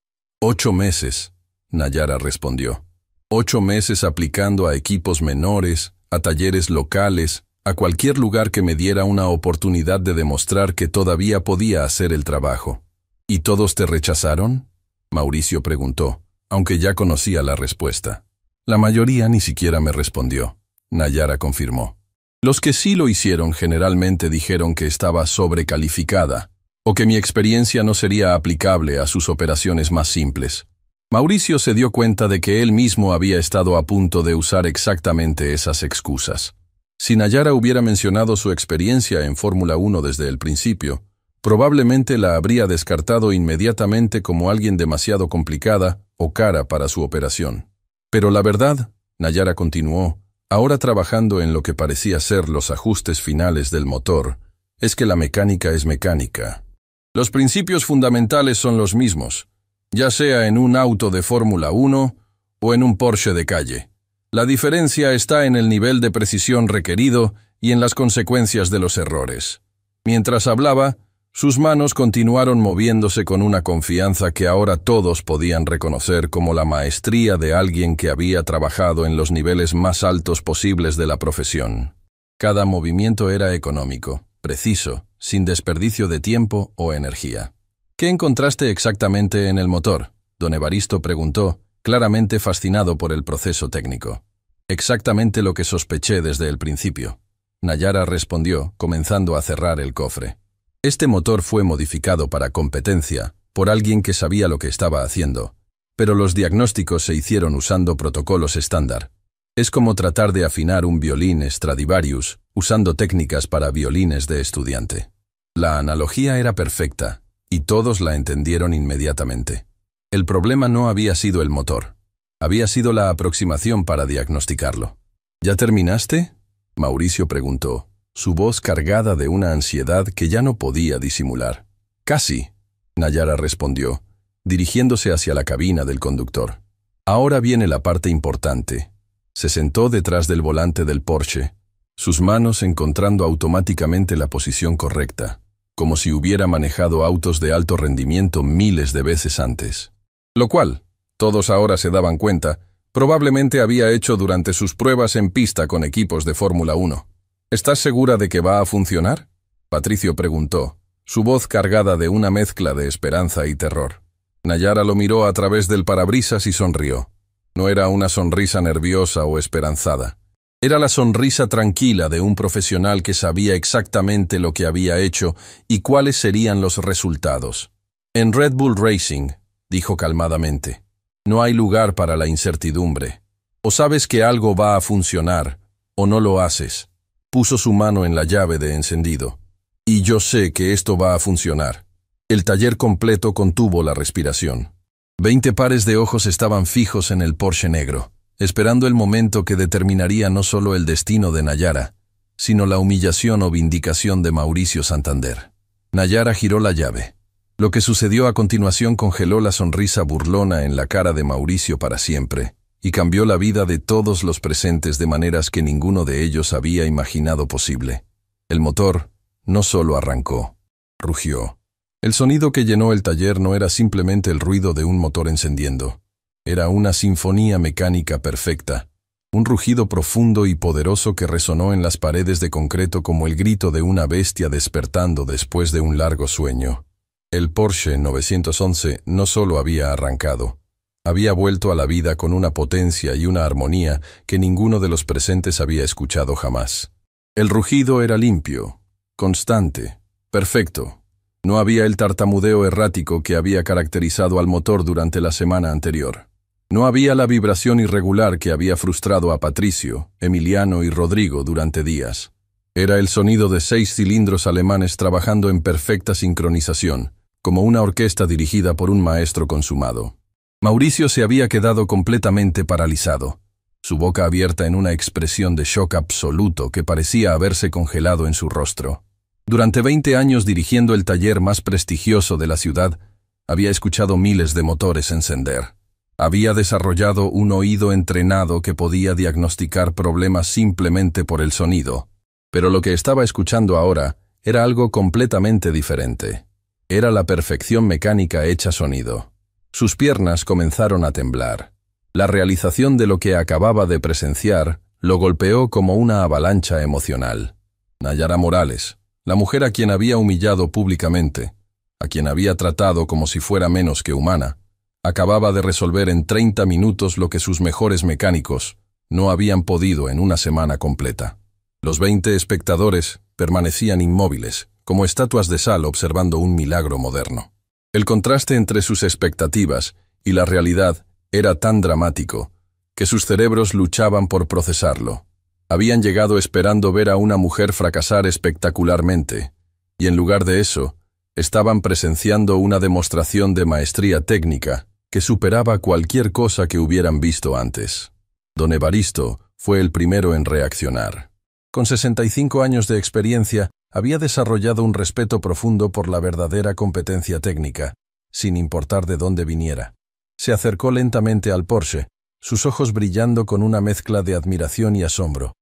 8 meses, Nayara respondió. 8 meses aplicando a equipos menores, a talleres locales, a cualquier lugar que me diera una oportunidad de demostrar que todavía podía hacer el trabajo. ¿Y todos te rechazaron?, Mauricio preguntó, aunque ya conocía la respuesta. La mayoría ni siquiera me respondió, Nayara confirmó. Los que sí lo hicieron generalmente dijeron que estaba sobrecalificada, o que mi experiencia no sería aplicable a sus operaciones más simples. Mauricio se dio cuenta de que él mismo había estado a punto de usar exactamente esas excusas. Si Nayara hubiera mencionado su experiencia en Fórmula 1 desde el principio, probablemente la habría descartado inmediatamente como alguien demasiado complicada o cara para su operación. Pero la verdad, Nayara continuó, ahora trabajando en lo que parecía ser los ajustes finales del motor, es que la mecánica es mecánica. Los principios fundamentales son los mismos, ya sea en un auto de Fórmula 1 o en un Porsche de calle. La diferencia está en el nivel de precisión requerido y en las consecuencias de los errores. Mientras hablaba, sus manos continuaron moviéndose con una confianza que ahora todos podían reconocer como la maestría de alguien que había trabajado en los niveles más altos posibles de la profesión. Cada movimiento era económico, preciso, sin desperdicio de tiempo o energía. ¿Qué encontraste exactamente en el motor?, don Evaristo preguntó, claramente fascinado por el proceso técnico. Exactamente lo que sospeché desde el principio. Nayara respondió, comenzando a cerrar el cofre. Este motor fue modificado para competencia, por alguien que sabía lo que estaba haciendo, pero los diagnósticos se hicieron usando protocolos estándar. Es como tratar de afinar un violín Stradivarius usando técnicas para violines de estudiante. La analogía era perfecta, y todos la entendieron inmediatamente. El problema no había sido el motor. Había sido la aproximación para diagnosticarlo. ¿Ya terminaste?, Mauricio preguntó, su voz cargada de una ansiedad que ya no podía disimular. Casi, Nayara respondió, dirigiéndose hacia la cabina del conductor. Ahora viene la parte importante. Se sentó detrás del volante del Porsche, sus manos encontrando automáticamente la posición correcta, como si hubiera manejado autos de alto rendimiento miles de veces antes. Lo cual, todos ahora se daban cuenta, probablemente había hecho durante sus pruebas en pista con equipos de Fórmula 1. ¿Estás segura de que va a funcionar?, Patricio preguntó, su voz cargada de una mezcla de esperanza y terror. Nayara lo miró a través del parabrisas y sonrió. No era una sonrisa nerviosa o esperanzada. Era la sonrisa tranquila de un profesional que sabía exactamente lo que había hecho y cuáles serían los resultados. En Red Bull Racing, dijo calmadamente, no hay lugar para la incertidumbre. O sabes que algo va a funcionar, o no lo haces. Puso su mano en la llave de encendido. Y yo sé que esto va a funcionar. El taller completo contuvo la respiración. 20 pares de ojos estaban fijos en el Porsche negro, esperando el momento que determinaría no solo el destino de Nayara, sino la humillación o vindicación de Mauricio Santander. Nayara giró la llave. Lo que sucedió a continuación congeló la sonrisa burlona en la cara de Mauricio para siempre, y cambió la vida de todos los presentes de maneras que ninguno de ellos había imaginado posible. El motor no solo arrancó, rugió. El sonido que llenó el taller no era simplemente el ruido de un motor encendiendo. Era una sinfonía mecánica perfecta, un rugido profundo y poderoso que resonó en las paredes de concreto como el grito de una bestia despertando después de un largo sueño. El Porsche 911 no solo había arrancado, había vuelto a la vida con una potencia y una armonía que ninguno de los presentes había escuchado jamás. El rugido era limpio, constante, perfecto. No había el tartamudeo errático que había caracterizado al motor durante la semana anterior. No había la vibración irregular que había frustrado a Patricio, Emiliano y Rodrigo durante días. Era el sonido de 6 cilindros alemanes trabajando en perfecta sincronización, como una orquesta dirigida por un maestro consumado. Mauricio se había quedado completamente paralizado, su boca abierta en una expresión de shock absoluto que parecía haberse congelado en su rostro. Durante 20 años dirigiendo el taller más prestigioso de la ciudad, había escuchado miles de motores encender. Había desarrollado un oído entrenado que podía diagnosticar problemas simplemente por el sonido. Pero lo que estaba escuchando ahora era algo completamente diferente. Era la perfección mecánica hecha sonido. Sus piernas comenzaron a temblar. La realización de lo que acababa de presenciar lo golpeó como una avalancha emocional. Nayara Morales, la mujer a quien había humillado públicamente, a quien había tratado como si fuera menos que humana, acababa de resolver en 30 minutos lo que sus mejores mecánicos no habían podido en una semana completa. Los 20 espectadores permanecían inmóviles, como estatuas de sal observando un milagro moderno. El contraste entre sus expectativas y la realidad era tan dramático que sus cerebros luchaban por procesarlo. Habían llegado esperando ver a una mujer fracasar espectacularmente, y en lugar de eso, estaban presenciando una demostración de maestría técnica que superaba cualquier cosa que hubieran visto antes. Don Evaristo fue el primero en reaccionar. Con 65 años de experiencia, había desarrollado un respeto profundo por la verdadera competencia técnica, sin importar de dónde viniera. Se acercó lentamente al Porsche, sus ojos brillando con una mezcla de admiración y asombro.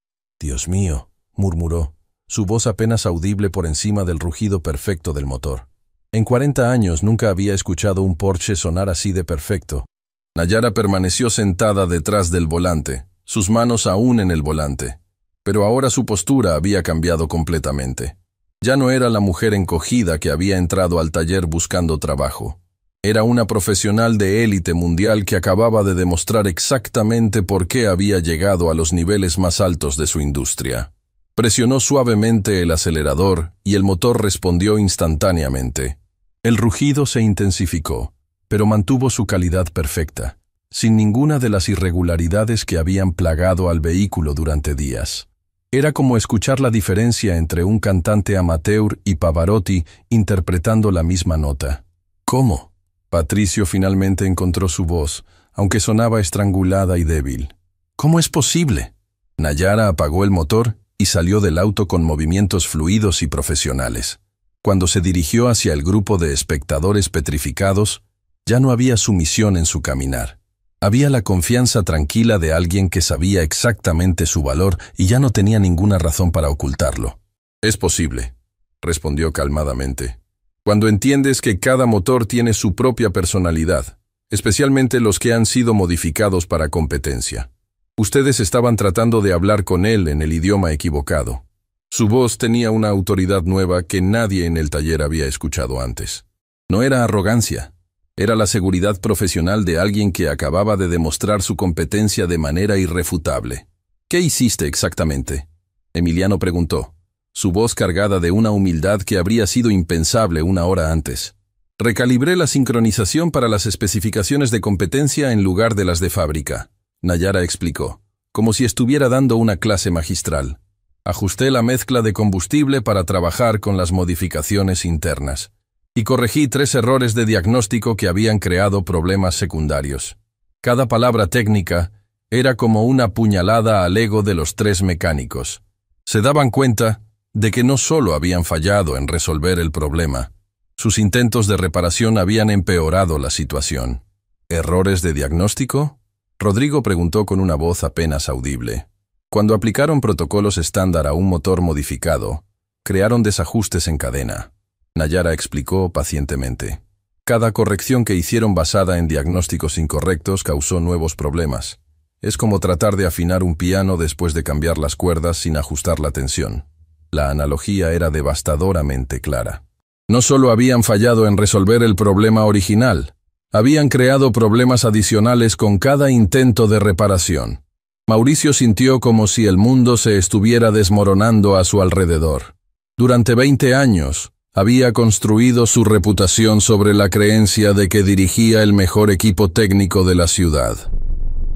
«Dios mío», murmuró, su voz apenas audible por encima del rugido perfecto del motor. En 40 años nunca había escuchado un Porsche sonar así de perfecto. Nayara permaneció sentada detrás del volante, sus manos aún en el volante. Pero ahora su postura había cambiado completamente. Ya no era la mujer encogida que había entrado al taller buscando trabajo. Era una profesional de élite mundial que acababa de demostrar exactamente por qué había llegado a los niveles más altos de su industria. Presionó suavemente el acelerador y el motor respondió instantáneamente. El rugido se intensificó, pero mantuvo su calidad perfecta, sin ninguna de las irregularidades que habían plagado al vehículo durante días. Era como escuchar la diferencia entre un cantante amateur y Pavarotti interpretando la misma nota. ¿Cómo? Patricio finalmente encontró su voz, aunque sonaba estrangulada y débil. ¿Cómo es posible? Nayara apagó el motor y salió del auto con movimientos fluidos y profesionales. Cuando se dirigió hacia el grupo de espectadores petrificados, ya no había sumisión en su caminar. Había la confianza tranquila de alguien que sabía exactamente su valor y ya no tenía ninguna razón para ocultarlo. «Es posible», respondió calmadamente. «Cuando entiendes que cada motor tiene su propia personalidad, especialmente los que han sido modificados para competencia. Ustedes estaban tratando de hablar con él en el idioma equivocado. Su voz tenía una autoridad nueva que nadie en el taller había escuchado antes. No era arrogancia, era la seguridad profesional de alguien que acababa de demostrar su competencia de manera irrefutable. «¿Qué hiciste exactamente?», Emiliano preguntó, su voz cargada de una humildad que habría sido impensable una hora antes. «Recalibré la sincronización para las especificaciones de competencia en lugar de las de fábrica», Nayara explicó, como si estuviera dando una clase magistral. «Ajusté la mezcla de combustible para trabajar con las modificaciones internas. Y corregí 3 errores de diagnóstico que habían creado problemas secundarios. Cada palabra técnica era como una puñalada al ego de los 3 mecánicos. Se daban cuenta de que no solo habían fallado en resolver el problema, sus intentos de reparación habían empeorado la situación». «¿Errores de diagnóstico?», Rodrigo preguntó con una voz apenas audible. «Cuando aplicaron protocolos estándar a un motor modificado, crearon desajustes en cadena», Nayara explicó pacientemente. «Cada corrección que hicieron basada en diagnósticos incorrectos causó nuevos problemas. Es como tratar de afinar un piano después de cambiar las cuerdas sin ajustar la tensión». La analogía era devastadoramente clara. No solo habían fallado en resolver el problema original, habían creado problemas adicionales con cada intento de reparación. Mauricio sintió como si el mundo se estuviera desmoronando a su alrededor. Durante 20 años, había construido su reputación sobre la creencia de que dirigía el mejor equipo técnico de la ciudad.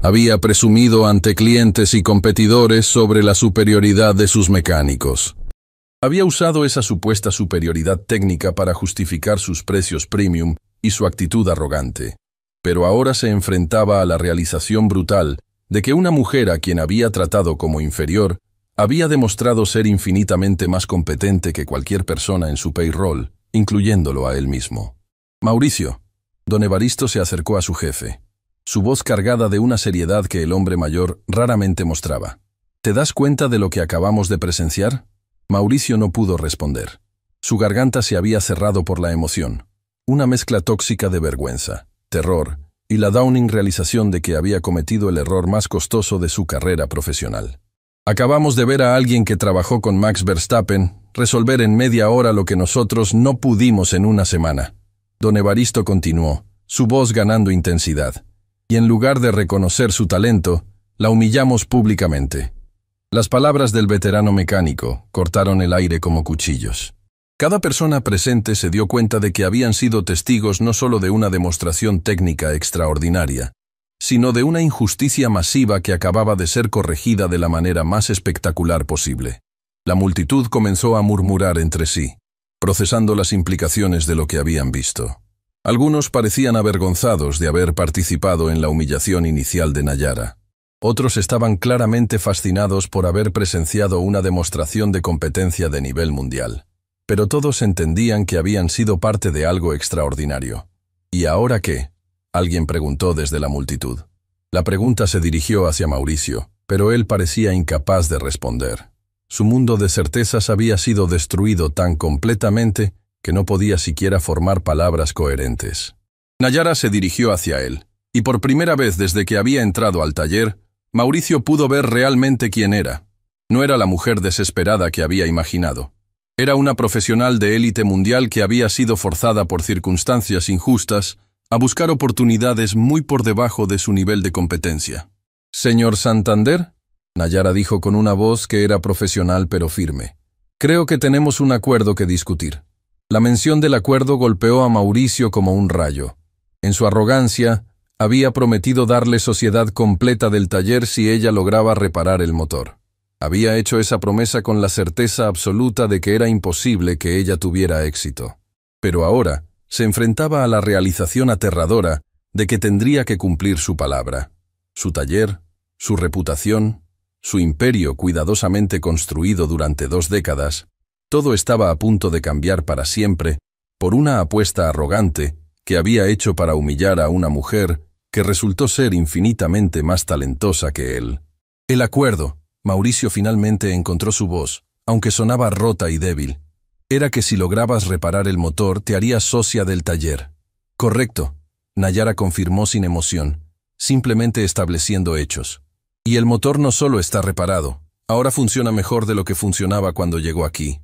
Había presumido ante clientes y competidores sobre la superioridad de sus mecánicos. Había usado esa supuesta superioridad técnica para justificar sus precios premium y su actitud arrogante. Pero ahora se enfrentaba a la realización brutal de que una mujer a quien había tratado como inferior había demostrado ser infinitamente más competente que cualquier persona en su payroll, incluyéndolo a él mismo. «Mauricio», don Evaristo se acercó a su jefe, su voz cargada de una seriedad que el hombre mayor raramente mostraba. «¿Te das cuenta de lo que acabamos de presenciar?». Mauricio no pudo responder. Su garganta se había cerrado por la emoción. Una mezcla tóxica de vergüenza, terror y la downing realización de que había cometido el error más costoso de su carrera profesional. «Acabamos de ver a alguien que trabajó con Max Verstappen resolver en media hora lo que nosotros no pudimos en una semana». Don Evaristo continuó, su voz ganando intensidad. «Y en lugar de reconocer su talento, la humillamos públicamente». Las palabras del veterano mecánico cortaron el aire como cuchillos. Cada persona presente se dio cuenta de que habían sido testigos no solo de una demostración técnica extraordinaria, sino de una injusticia masiva que acababa de ser corregida de la manera más espectacular posible. La multitud comenzó a murmurar entre sí, procesando las implicaciones de lo que habían visto. Algunos parecían avergonzados de haber participado en la humillación inicial de Nayara. Otros estaban claramente fascinados por haber presenciado una demostración de competencia de nivel mundial. Pero todos entendían que habían sido parte de algo extraordinario. ¿Y ahora qué?, alguien preguntó desde la multitud. La pregunta se dirigió hacia Mauricio, pero él parecía incapaz de responder. Su mundo de certezas había sido destruido tan completamente que no podía siquiera formar palabras coherentes. Nayara se dirigió hacia él, y por primera vez desde que había entrado al taller, Mauricio pudo ver realmente quién era. No era la mujer desesperada que había imaginado. Era una profesional de élite mundial que había sido forzada por circunstancias injustas a buscar oportunidades muy por debajo de su nivel de competencia. «Señor Santander», Nayara dijo con una voz que era profesional pero firme, «creo que tenemos un acuerdo que discutir». La mención del acuerdo golpeó a Mauricio como un rayo. En su arrogancia, había prometido darle sociedad completa del taller si ella lograba reparar el motor. Había hecho esa promesa con la certeza absoluta de que era imposible que ella tuviera éxito. Pero ahora se enfrentaba a la realización aterradora de que tendría que cumplir su palabra. Su taller, su reputación, su imperio cuidadosamente construido durante 2 décadas, todo estaba a punto de cambiar para siempre por una apuesta arrogante que había hecho para humillar a una mujer que resultó ser infinitamente más talentosa que él. El acuerdo, Mauricio finalmente encontró su voz, aunque sonaba rota y débil, era que si lograbas reparar el motor te harías socia del taller. Correcto, Nayara confirmó sin emoción, simplemente estableciendo hechos. Y el motor no solo está reparado, ahora funciona mejor de lo que funcionaba cuando llegó aquí.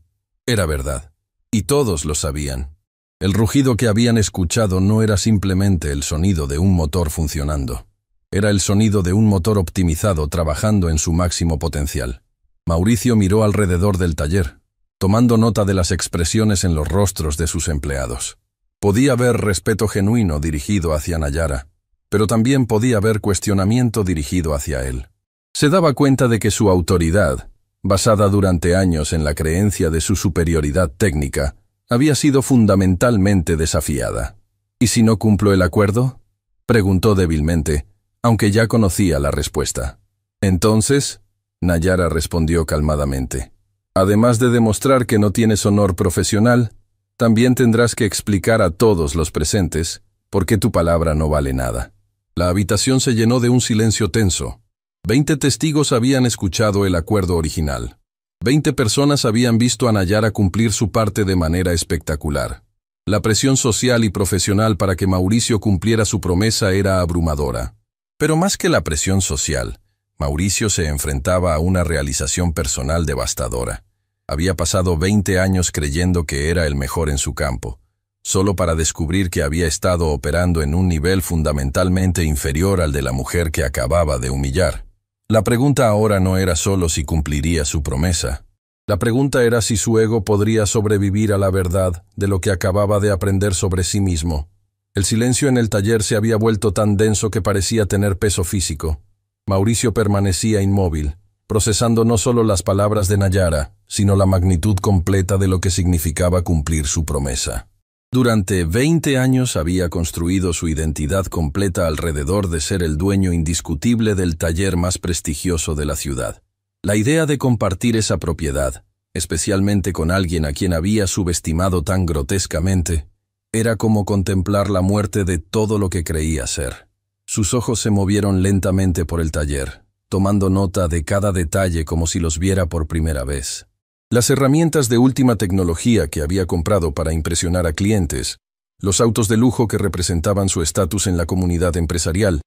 Era verdad. Y todos lo sabían. El rugido que habían escuchado no era simplemente el sonido de un motor funcionando. Era el sonido de un motor optimizado trabajando en su máximo potencial. Mauricio miró alrededor del taller, tomando nota de las expresiones en los rostros de sus empleados. Podía ver respeto genuino dirigido hacia Nayara, pero también podía haber cuestionamiento dirigido hacia él. Se daba cuenta de que su autoridad, basada durante años en la creencia de su superioridad técnica, había sido fundamentalmente desafiada. ¿Y si no cumplo el acuerdo?, preguntó débilmente, aunque ya conocía la respuesta. Entonces, Nayara respondió calmadamente, además de demostrar que no tienes honor profesional, también tendrás que explicar a todos los presentes por qué tu palabra no vale nada. La habitación se llenó de un silencio tenso. 20 testigos habían escuchado el acuerdo original. 20 personas habían visto a Nayara cumplir su parte de manera espectacular. La presión social y profesional para que Mauricio cumpliera su promesa era abrumadora. Pero más que la presión social, Mauricio se enfrentaba a una realización personal devastadora. Había pasado 20 años creyendo que era el mejor en su campo, solo para descubrir que había estado operando en un nivel fundamentalmente inferior al de la mujer que acababa de humillar. La pregunta ahora no era solo si cumpliría su promesa. La pregunta era si su ego podría sobrevivir a la verdad de lo que acababa de aprender sobre sí mismo. El silencio en el taller se había vuelto tan denso que parecía tener peso físico. Mauricio permanecía inmóvil, procesando no solo las palabras de Nayara, sino la magnitud completa de lo que significaba cumplir su promesa. Durante 20 años había construido su identidad completa alrededor de ser el dueño indiscutible del taller más prestigioso de la ciudad. La idea de compartir esa propiedad, especialmente con alguien a quien había subestimado tan grotescamente, era como contemplar la muerte de todo lo que creía ser. Sus ojos se movieron lentamente por el taller, tomando nota de cada detalle como si los viera por primera vez. Las herramientas de última tecnología que había comprado para impresionar a clientes, los autos de lujo que representaban su estatus en la comunidad empresarial,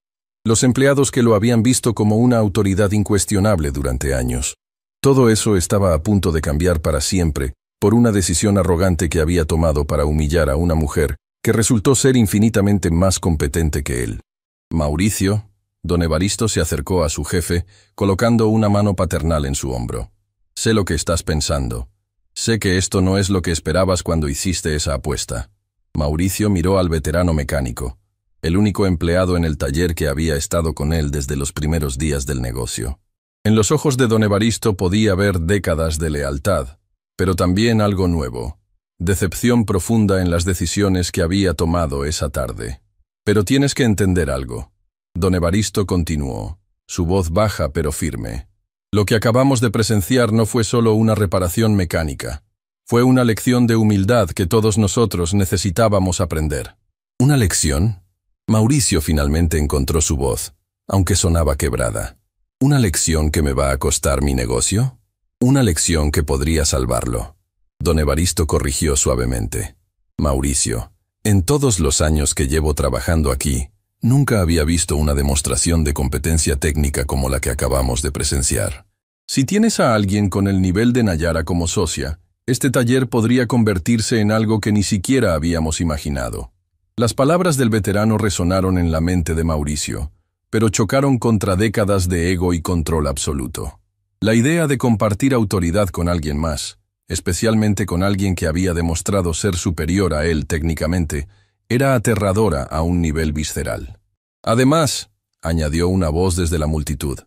los empleados que lo habían visto como una autoridad incuestionable durante años. Todo eso estaba a punto de cambiar para siempre por una decisión arrogante que había tomado para humillar a una mujer que resultó ser infinitamente más competente que él. Mauricio, don Evaristo se acercó a su jefe, colocando una mano paternal en su hombro. Sé lo que estás pensando. Sé que esto no es lo que esperabas cuando hiciste esa apuesta. Mauricio miró al veterano mecánico, el único empleado en el taller que había estado con él desde los primeros días del negocio. En los ojos de don Evaristo podía haber décadas de lealtad, pero también algo nuevo, decepción profunda en las decisiones que había tomado esa tarde. Pero tienes que entender algo. Don Evaristo continuó, su voz baja pero firme. Lo que acabamos de presenciar no fue solo una reparación mecánica. Fue una lección de humildad que todos nosotros necesitábamos aprender. ¿Una lección? Mauricio finalmente encontró su voz, aunque sonaba quebrada. ¿Una lección que me va a costar mi negocio? Una lección que podría salvarlo. Don Evaristo corrigió suavemente. Mauricio, en todos los años que llevo trabajando aquí, nunca había visto una demostración de competencia técnica como la que acabamos de presenciar. Si tienes a alguien con el nivel de Nayara como socia, este taller podría convertirse en algo que ni siquiera habíamos imaginado. Las palabras del veterano resonaron en la mente de Mauricio, pero chocaron contra décadas de ego y control absoluto. La idea de compartir autoridad con alguien más, especialmente con alguien que había demostrado ser superior a él técnicamente, era aterradora a un nivel visceral. Además, añadió una voz desde la multitud,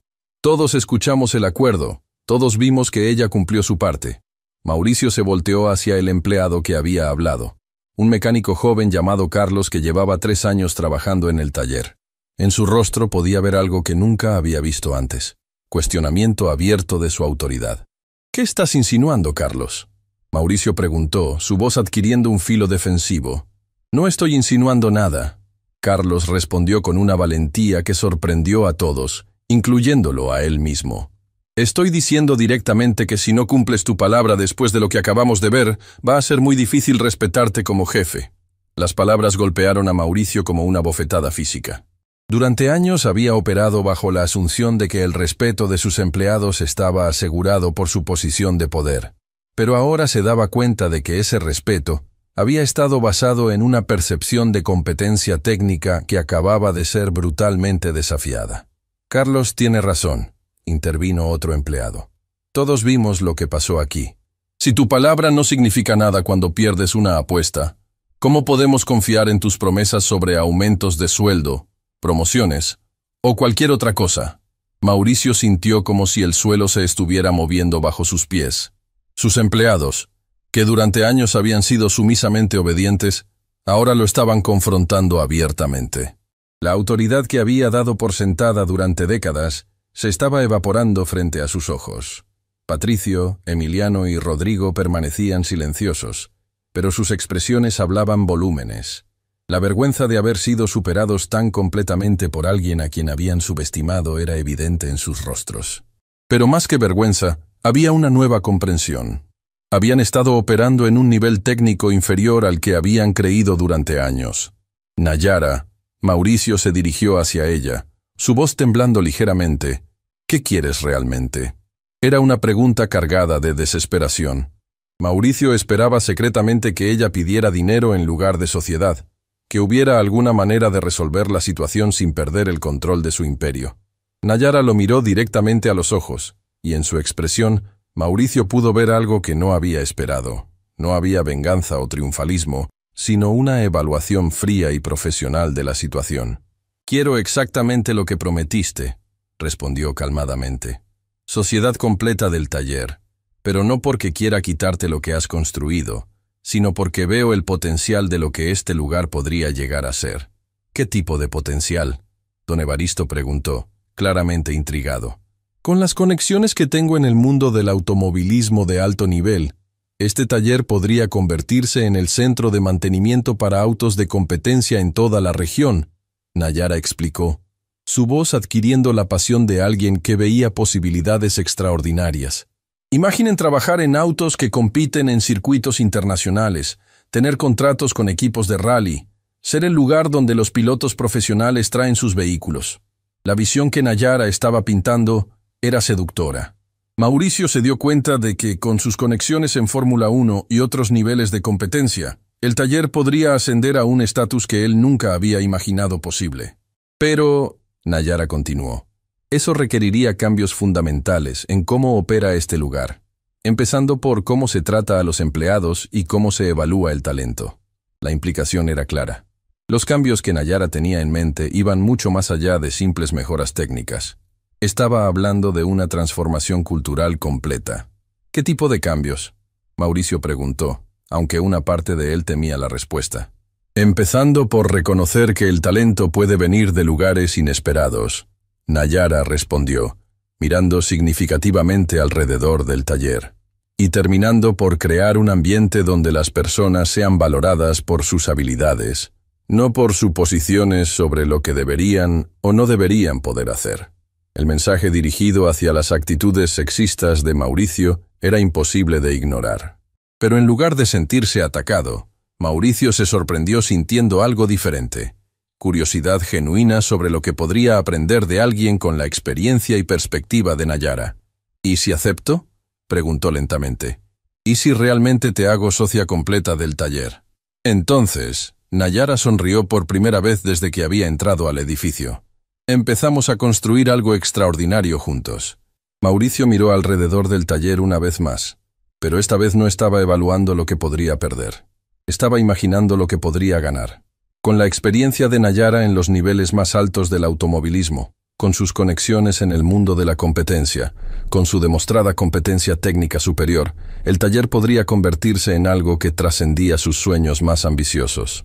todos escuchamos el acuerdo, todos vimos que ella cumplió su parte. Mauricio se volteó hacia el empleado que había hablado, un mecánico joven llamado Carlos que llevaba 3 años trabajando en el taller. En su rostro podía ver algo que nunca había visto antes, cuestionamiento abierto de su autoridad. ¿Qué estás insinuando, Carlos?, Mauricio preguntó, su voz adquiriendo un filo defensivo. No estoy insinuando nada, Carlos respondió con una valentía que sorprendió a todos, incluyéndolo a él mismo. Estoy diciendo directamente que si no cumples tu palabra después de lo que acabamos de ver, va a ser muy difícil respetarte como jefe. Las palabras golpearon a Mauricio como una bofetada física. Durante años había operado bajo la asunción de que el respeto de sus empleados estaba asegurado por su posición de poder. Pero ahora se daba cuenta de que ese respeto había estado basado en una percepción de competencia técnica que acababa de ser brutalmente desafiada. Carlos tiene razón, intervino otro empleado. Todos vimos lo que pasó aquí. Si tu palabra no significa nada cuando pierdes una apuesta, ¿cómo podemos confiar en tus promesas sobre aumentos de sueldo, promociones o cualquier otra cosa? Mauricio sintió como si el suelo se estuviera moviendo bajo sus pies. Sus empleados, que durante años habían sido sumisamente obedientes, ahora lo estaban confrontando abiertamente. La autoridad que había dado por sentada durante décadas se estaba evaporando frente a sus ojos. Patricio, Emiliano y Rodrigo permanecían silenciosos, pero sus expresiones hablaban volúmenes. La vergüenza de haber sido superados tan completamente por alguien a quien habían subestimado era evidente en sus rostros. Pero más que vergüenza, había una nueva comprensión. Habían estado operando en un nivel técnico inferior al que habían creído durante años. Nayara, Mauricio se dirigió hacia ella, su voz temblando ligeramente. ¿Qué quieres realmente? Era una pregunta cargada de desesperación. Mauricio esperaba secretamente que ella pidiera dinero en lugar de sociedad, que hubiera alguna manera de resolver la situación sin perder el control de su imperio. Nayara lo miró directamente a los ojos, y en su expresión, Mauricio pudo ver algo que no había esperado. No había venganza o triunfalismo, sino una evaluación fría y profesional de la situación. «Quiero exactamente lo que prometiste», respondió calmadamente. «Sociedad completa del taller, pero no porque quiera quitarte lo que has construido, sino porque veo el potencial de lo que este lugar podría llegar a ser». «¿Qué tipo de potencial?», don Evaristo preguntó, claramente intrigado. «Con las conexiones que tengo en el mundo del automovilismo de alto nivel, este taller podría convertirse en el centro de mantenimiento para autos de competencia en toda la región», Nayara explicó, su voz adquiriendo la pasión de alguien que veía posibilidades extraordinarias. «Imaginen trabajar en autos que compiten en circuitos internacionales, tener contratos con equipos de rally, ser el lugar donde los pilotos profesionales traen sus vehículos». La visión que Nayara estaba pintando era seductora. Mauricio se dio cuenta de que, con sus conexiones en Fórmula 1 y otros niveles de competencia, el taller podría ascender a un estatus que él nunca había imaginado posible. Pero, Nayara continuó, eso requeriría cambios fundamentales en cómo opera este lugar, empezando por cómo se trata a los empleados y cómo se evalúa el talento. La implicación era clara. Los cambios que Nayara tenía en mente iban mucho más allá de simples mejoras técnicas. Estaba hablando de una transformación cultural completa. ¿Qué tipo de cambios?, Mauricio preguntó, aunque una parte de él temía la respuesta. «Empezando por reconocer que el talento puede venir de lugares inesperados», Nayara respondió, mirando significativamente alrededor del taller. «Y terminando por crear un ambiente donde las personas sean valoradas por sus habilidades, no por suposiciones sobre lo que deberían o no deberían poder hacer». El mensaje dirigido hacia las actitudes sexistas de Mauricio era imposible de ignorar. Pero en lugar de sentirse atacado, Mauricio se sorprendió sintiendo algo diferente: curiosidad genuina sobre lo que podría aprender de alguien con la experiencia y perspectiva de Nayara. ¿Y si acepto? Preguntó lentamente. ¿Y si realmente te hago socia completa del taller? Entonces, Nayara sonrió por primera vez desde que había entrado al edificio. Empezamos a construir algo extraordinario juntos. Mauricio miró alrededor del taller una vez más, pero esta vez no estaba evaluando lo que podría perder. Estaba imaginando lo que podría ganar. Con la experiencia de Nayara en los niveles más altos del automovilismo, con sus conexiones en el mundo de la competencia, con su demostrada competencia técnica superior, el taller podría convertirse en algo que trascendía sus sueños más ambiciosos.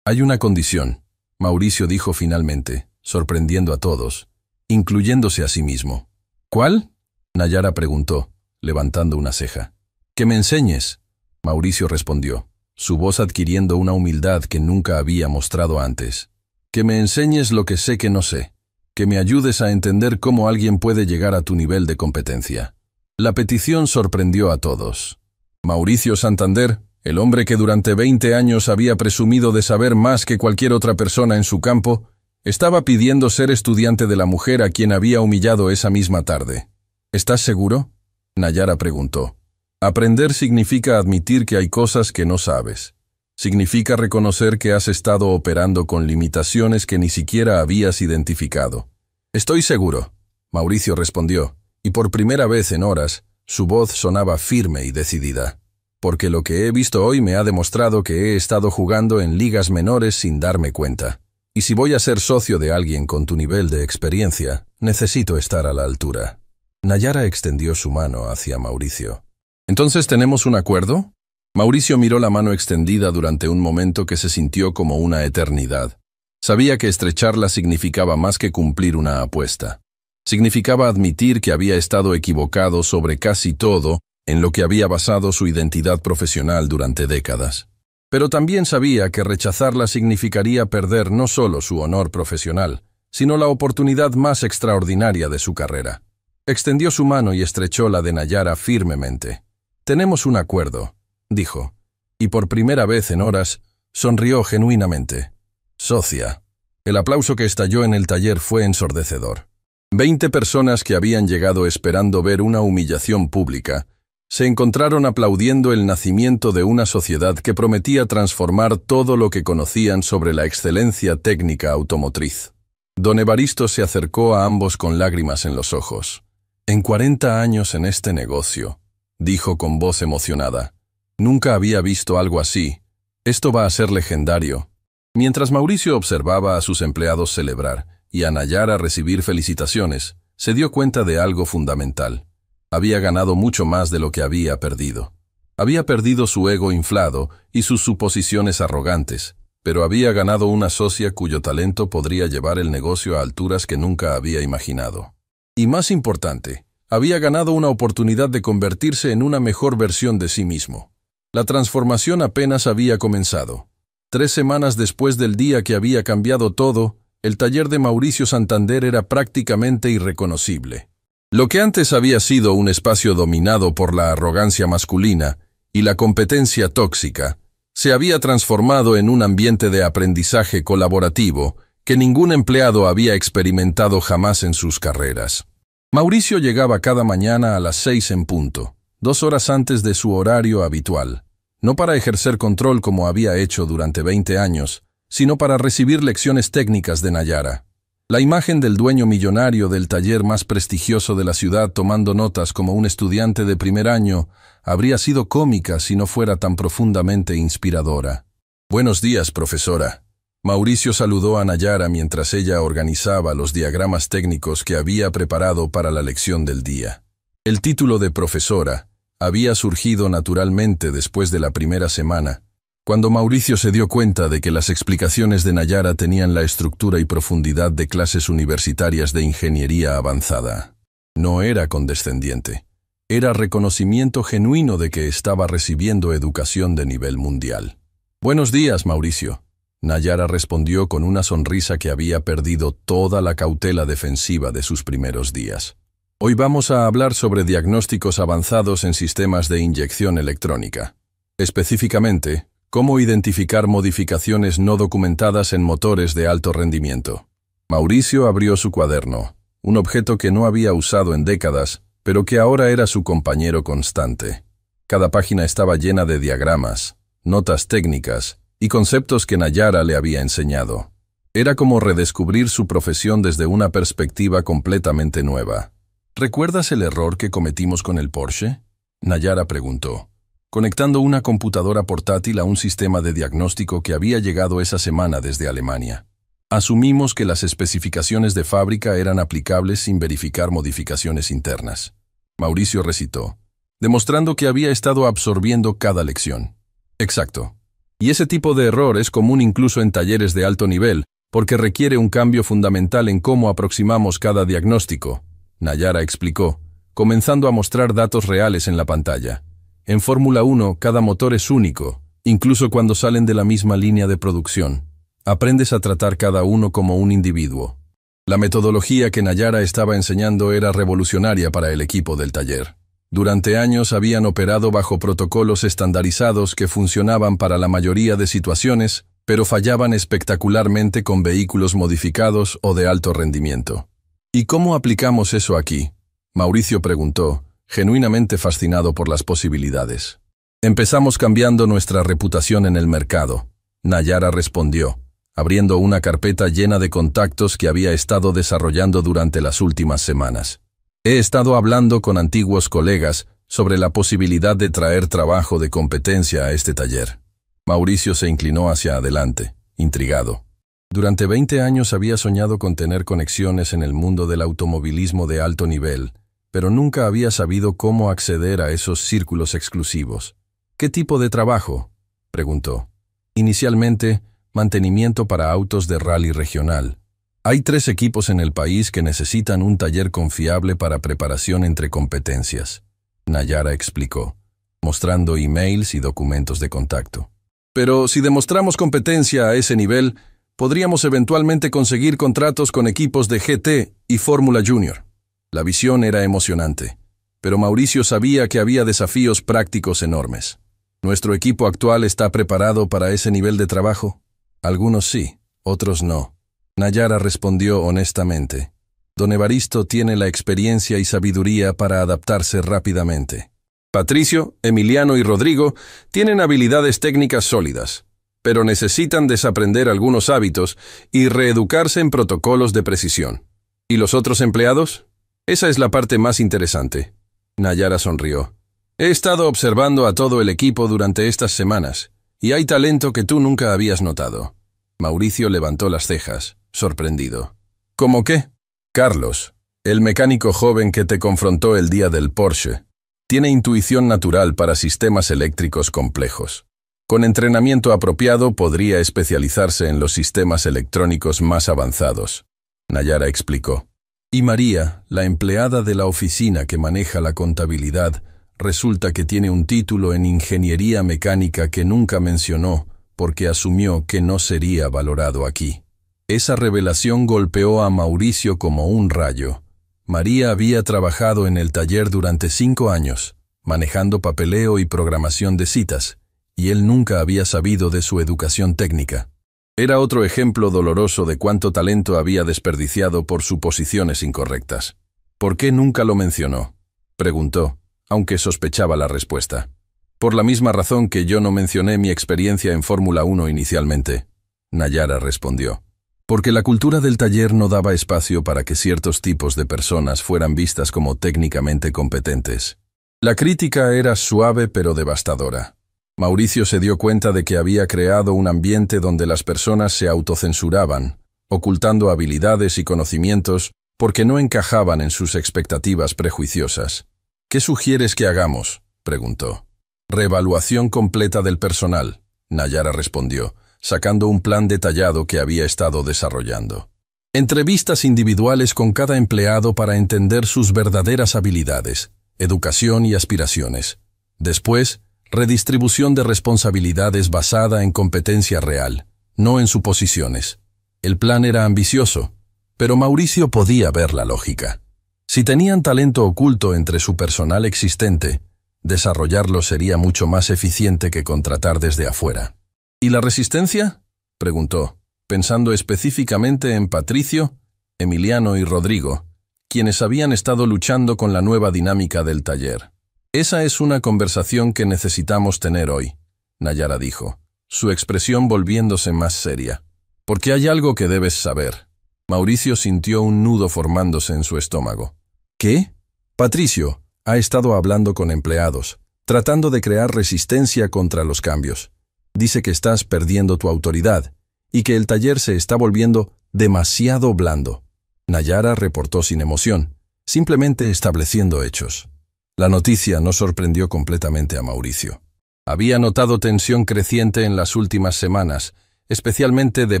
Hay una condición, Mauricio dijo finalmente, sorprendiendo a todos, incluyéndose a sí mismo. ¿Cuál? Nayara preguntó, levantando una ceja. Que me enseñes, Mauricio respondió, su voz adquiriendo una humildad que nunca había mostrado antes. Que me enseñes lo que sé que no sé. Que me ayudes a entender cómo alguien puede llegar a tu nivel de competencia. La petición sorprendió a todos. Mauricio Santander, el hombre que durante 20 años había presumido de saber más que cualquier otra persona en su campo, estaba pidiendo ser estudiante de la mujer a quien había humillado esa misma tarde. ¿Estás seguro? Nayara preguntó. Aprender significa admitir que hay cosas que no sabes. Significa reconocer que has estado operando con limitaciones que ni siquiera habías identificado. Estoy seguro, Mauricio respondió, y por primera vez en horas, su voz sonaba firme y decidida. Porque lo que he visto hoy me ha demostrado que he estado jugando en ligas menores sin darme cuenta. Y si voy a ser socio de alguien con tu nivel de experiencia, necesito estar a la altura. Nayara extendió su mano hacia Mauricio. ¿Entonces tenemos un acuerdo? Mauricio miró la mano extendida durante un momento que se sintió como una eternidad. Sabía que estrecharla significaba más que cumplir una apuesta. Significaba admitir que había estado equivocado sobre casi todo en lo que había basado su identidad profesional durante décadas. Pero también sabía que rechazarla significaría perder no solo su honor profesional, sino la oportunidad más extraordinaria de su carrera. Extendió su mano y estrechó la de Nayara firmemente. «Tenemos un acuerdo», dijo, y por primera vez en horas sonrió genuinamente. «Socia». El aplauso que estalló en el taller fue ensordecedor. 20 personas que habían llegado esperando ver una humillación pública se encontraron aplaudiendo el nacimiento de una sociedad que prometía transformar todo lo que conocían sobre la excelencia técnica automotriz. Don Evaristo se acercó a ambos con lágrimas en los ojos. «En 40 años en este negocio», dijo con voz emocionada. «Nunca había visto algo así. Esto va a ser legendario». Mientras Mauricio observaba a sus empleados celebrar y a Nayara recibir felicitaciones, se dio cuenta de algo fundamental. Había ganado mucho más de lo que había perdido. Había perdido su ego inflado y sus suposiciones arrogantes, pero había ganado una socia cuyo talento podría llevar el negocio a alturas que nunca había imaginado. Y más importante, había ganado una oportunidad de convertirse en una mejor versión de sí mismo. La transformación apenas había comenzado. 3 semanas después del día que había cambiado todo, el taller de Mauricio Santander era prácticamente irreconocible. Lo que antes había sido un espacio dominado por la arrogancia masculina y la competencia tóxica, se había transformado en un ambiente de aprendizaje colaborativo que ningún empleado había experimentado jamás en sus carreras. Mauricio llegaba cada mañana a las 6 en punto, 2 horas antes de su horario habitual, no para ejercer control como había hecho durante 20 años, sino para recibir lecciones técnicas de Nayara. La imagen del dueño millonario del taller más prestigioso de la ciudad tomando notas como un estudiante de primer año habría sido cómica si no fuera tan profundamente inspiradora. «Buenos días, profesora». Mauricio saludó a Nayara mientras ella organizaba los diagramas técnicos que había preparado para la lección del día. El título de profesora había surgido naturalmente después de la primera semana, cuando Mauricio se dio cuenta de que las explicaciones de Nayara tenían la estructura y profundidad de clases universitarias de ingeniería avanzada. No era condescendiente. Era reconocimiento genuino de que estaba recibiendo educación de nivel mundial. «Buenos días, Mauricio». Nayara respondió con una sonrisa que había perdido toda la cautela defensiva de sus primeros días. «Hoy vamos a hablar sobre diagnósticos avanzados en sistemas de inyección electrónica. Específicamente, cómo identificar modificaciones no documentadas en motores de alto rendimiento». Mauricio abrió su cuaderno, un objeto que no había usado en décadas, pero que ahora era su compañero constante. Cada página estaba llena de diagramas, notas técnicas y conceptos que Nayara le había enseñado. Era como redescubrir su profesión desde una perspectiva completamente nueva. ¿Recuerdas el error que cometimos con el Porsche?, Nayara preguntó, conectando una computadora portátil a un sistema de diagnóstico que había llegado esa semana desde Alemania. Asumimos que las especificaciones de fábrica eran aplicables sin verificar modificaciones internas. Mauricio recitó, demostrando que había estado absorbiendo cada lección. Exacto. Y ese tipo de error es común incluso en talleres de alto nivel, porque requiere un cambio fundamental en cómo aproximamos cada diagnóstico, Nayara explicó, comenzando a mostrar datos reales en la pantalla. En Fórmula 1, cada motor es único, incluso cuando salen de la misma línea de producción. Aprendes a tratar cada uno como un individuo. La metodología que Nayara estaba enseñando era revolucionaria para el equipo del taller. Durante años habían operado bajo protocolos estandarizados que funcionaban para la mayoría de situaciones, pero fallaban espectacularmente con vehículos modificados o de alto rendimiento. ¿Y cómo aplicamos eso aquí?, Mauricio preguntó, genuinamente fascinado por las posibilidades. Empezamos cambiando nuestra reputación en el mercado, Nayara respondió, abriendo una carpeta llena de contactos que había estado desarrollando durante las últimas semanas. He estado hablando con antiguos colegas sobre la posibilidad de traer trabajo de competencia a este taller. Mauricio se inclinó hacia adelante, intrigado. Durante 20 años había soñado con tener conexiones en el mundo del automovilismo de alto nivel, pero nunca había sabido cómo acceder a esos círculos exclusivos. ¿Qué tipo de trabajo?, preguntó. Inicialmente, mantenimiento para autos de rally regional. Hay 3 equipos en el país que necesitan un taller confiable para preparación entre competencias, Nayara explicó, mostrando emails y documentos de contacto. Pero si demostramos competencia a ese nivel, podríamos eventualmente conseguir contratos con equipos de GT y Fórmula Junior. La visión era emocionante, pero Mauricio sabía que había desafíos prácticos enormes. ¿Nuestro equipo actual está preparado para ese nivel de trabajo? Algunos sí, otros no. Nayara respondió honestamente. Don Evaristo tiene la experiencia y sabiduría para adaptarse rápidamente. Patricio, Emiliano y Rodrigo tienen habilidades técnicas sólidas, pero necesitan desaprender algunos hábitos y reeducarse en protocolos de precisión. ¿Y los otros empleados? Esa es la parte más interesante. Nayara sonrió. He estado observando a todo el equipo durante estas semanas, y hay talento que tú nunca habías notado. Mauricio levantó las cejas, sorprendido. ¿Cómo qué? Carlos, el mecánico joven que te confrontó el día del Porsche, tiene intuición natural para sistemas eléctricos complejos. Con entrenamiento apropiado podría especializarse en los sistemas electrónicos más avanzados, Nayara explicó. Y María, la empleada de la oficina que maneja la contabilidad, resulta que tiene un título en ingeniería mecánica que nunca mencionó porque asumió que no sería valorado aquí. Esa revelación golpeó a Mauricio como un rayo. María había trabajado en el taller durante 5 años, manejando papeleo y programación de citas, y él nunca había sabido de su educación técnica. Era otro ejemplo doloroso de cuánto talento había desperdiciado por suposiciones incorrectas. ¿Por qué nunca lo mencionó?, preguntó, aunque sospechaba la respuesta. Por la misma razón que yo no mencioné mi experiencia en Fórmula 1 inicialmente, Nayara respondió. Porque la cultura del taller no daba espacio para que ciertos tipos de personas fueran vistas como técnicamente competentes. La crítica era suave pero devastadora. Mauricio se dio cuenta de que había creado un ambiente donde las personas se autocensuraban, ocultando habilidades y conocimientos porque no encajaban en sus expectativas prejuiciosas. ¿Qué sugieres que hagamos?, preguntó. Reevaluación completa del personal, Nayara respondió, sacando un plan detallado que había estado desarrollando. Entrevistas individuales con cada empleado para entender sus verdaderas habilidades, educación y aspiraciones. Después, redistribución de responsabilidades basada en competencia real, no en suposiciones. El plan era ambicioso, pero Mauricio podía ver la lógica. Si tenían talento oculto entre su personal existente, desarrollarlo sería mucho más eficiente que contratar desde afuera. ¿Y la resistencia?, preguntó, pensando específicamente en Patricio, Emiliano y Rodrigo, quienes habían estado luchando con la nueva dinámica del taller. Esa es una conversación que necesitamos tener hoy, Nayara dijo, su expresión volviéndose más seria. Porque hay algo que debes saber. Mauricio sintió un nudo formándose en su estómago. ¿Qué? Patricio ha estado hablando con empleados, tratando de crear resistencia contra los cambios. Dice que estás perdiendo tu autoridad y que el taller se está volviendo demasiado blando. Nayara reportó sin emoción, simplemente estableciendo hechos. La noticia no sorprendió completamente a Mauricio. Había notado tensión creciente en las últimas semanas, especialmente de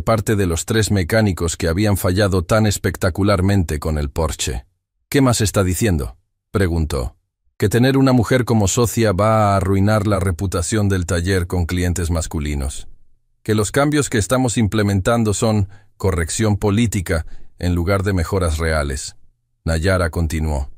parte de los 3 mecánicos que habían fallado tan espectacularmente con el Porsche. ¿Qué más está diciendo?, preguntó. Que tener una mujer como socia va a arruinar la reputación del taller con clientes masculinos. Que los cambios que estamos implementando son corrección política en lugar de mejoras reales. Nayara continuó.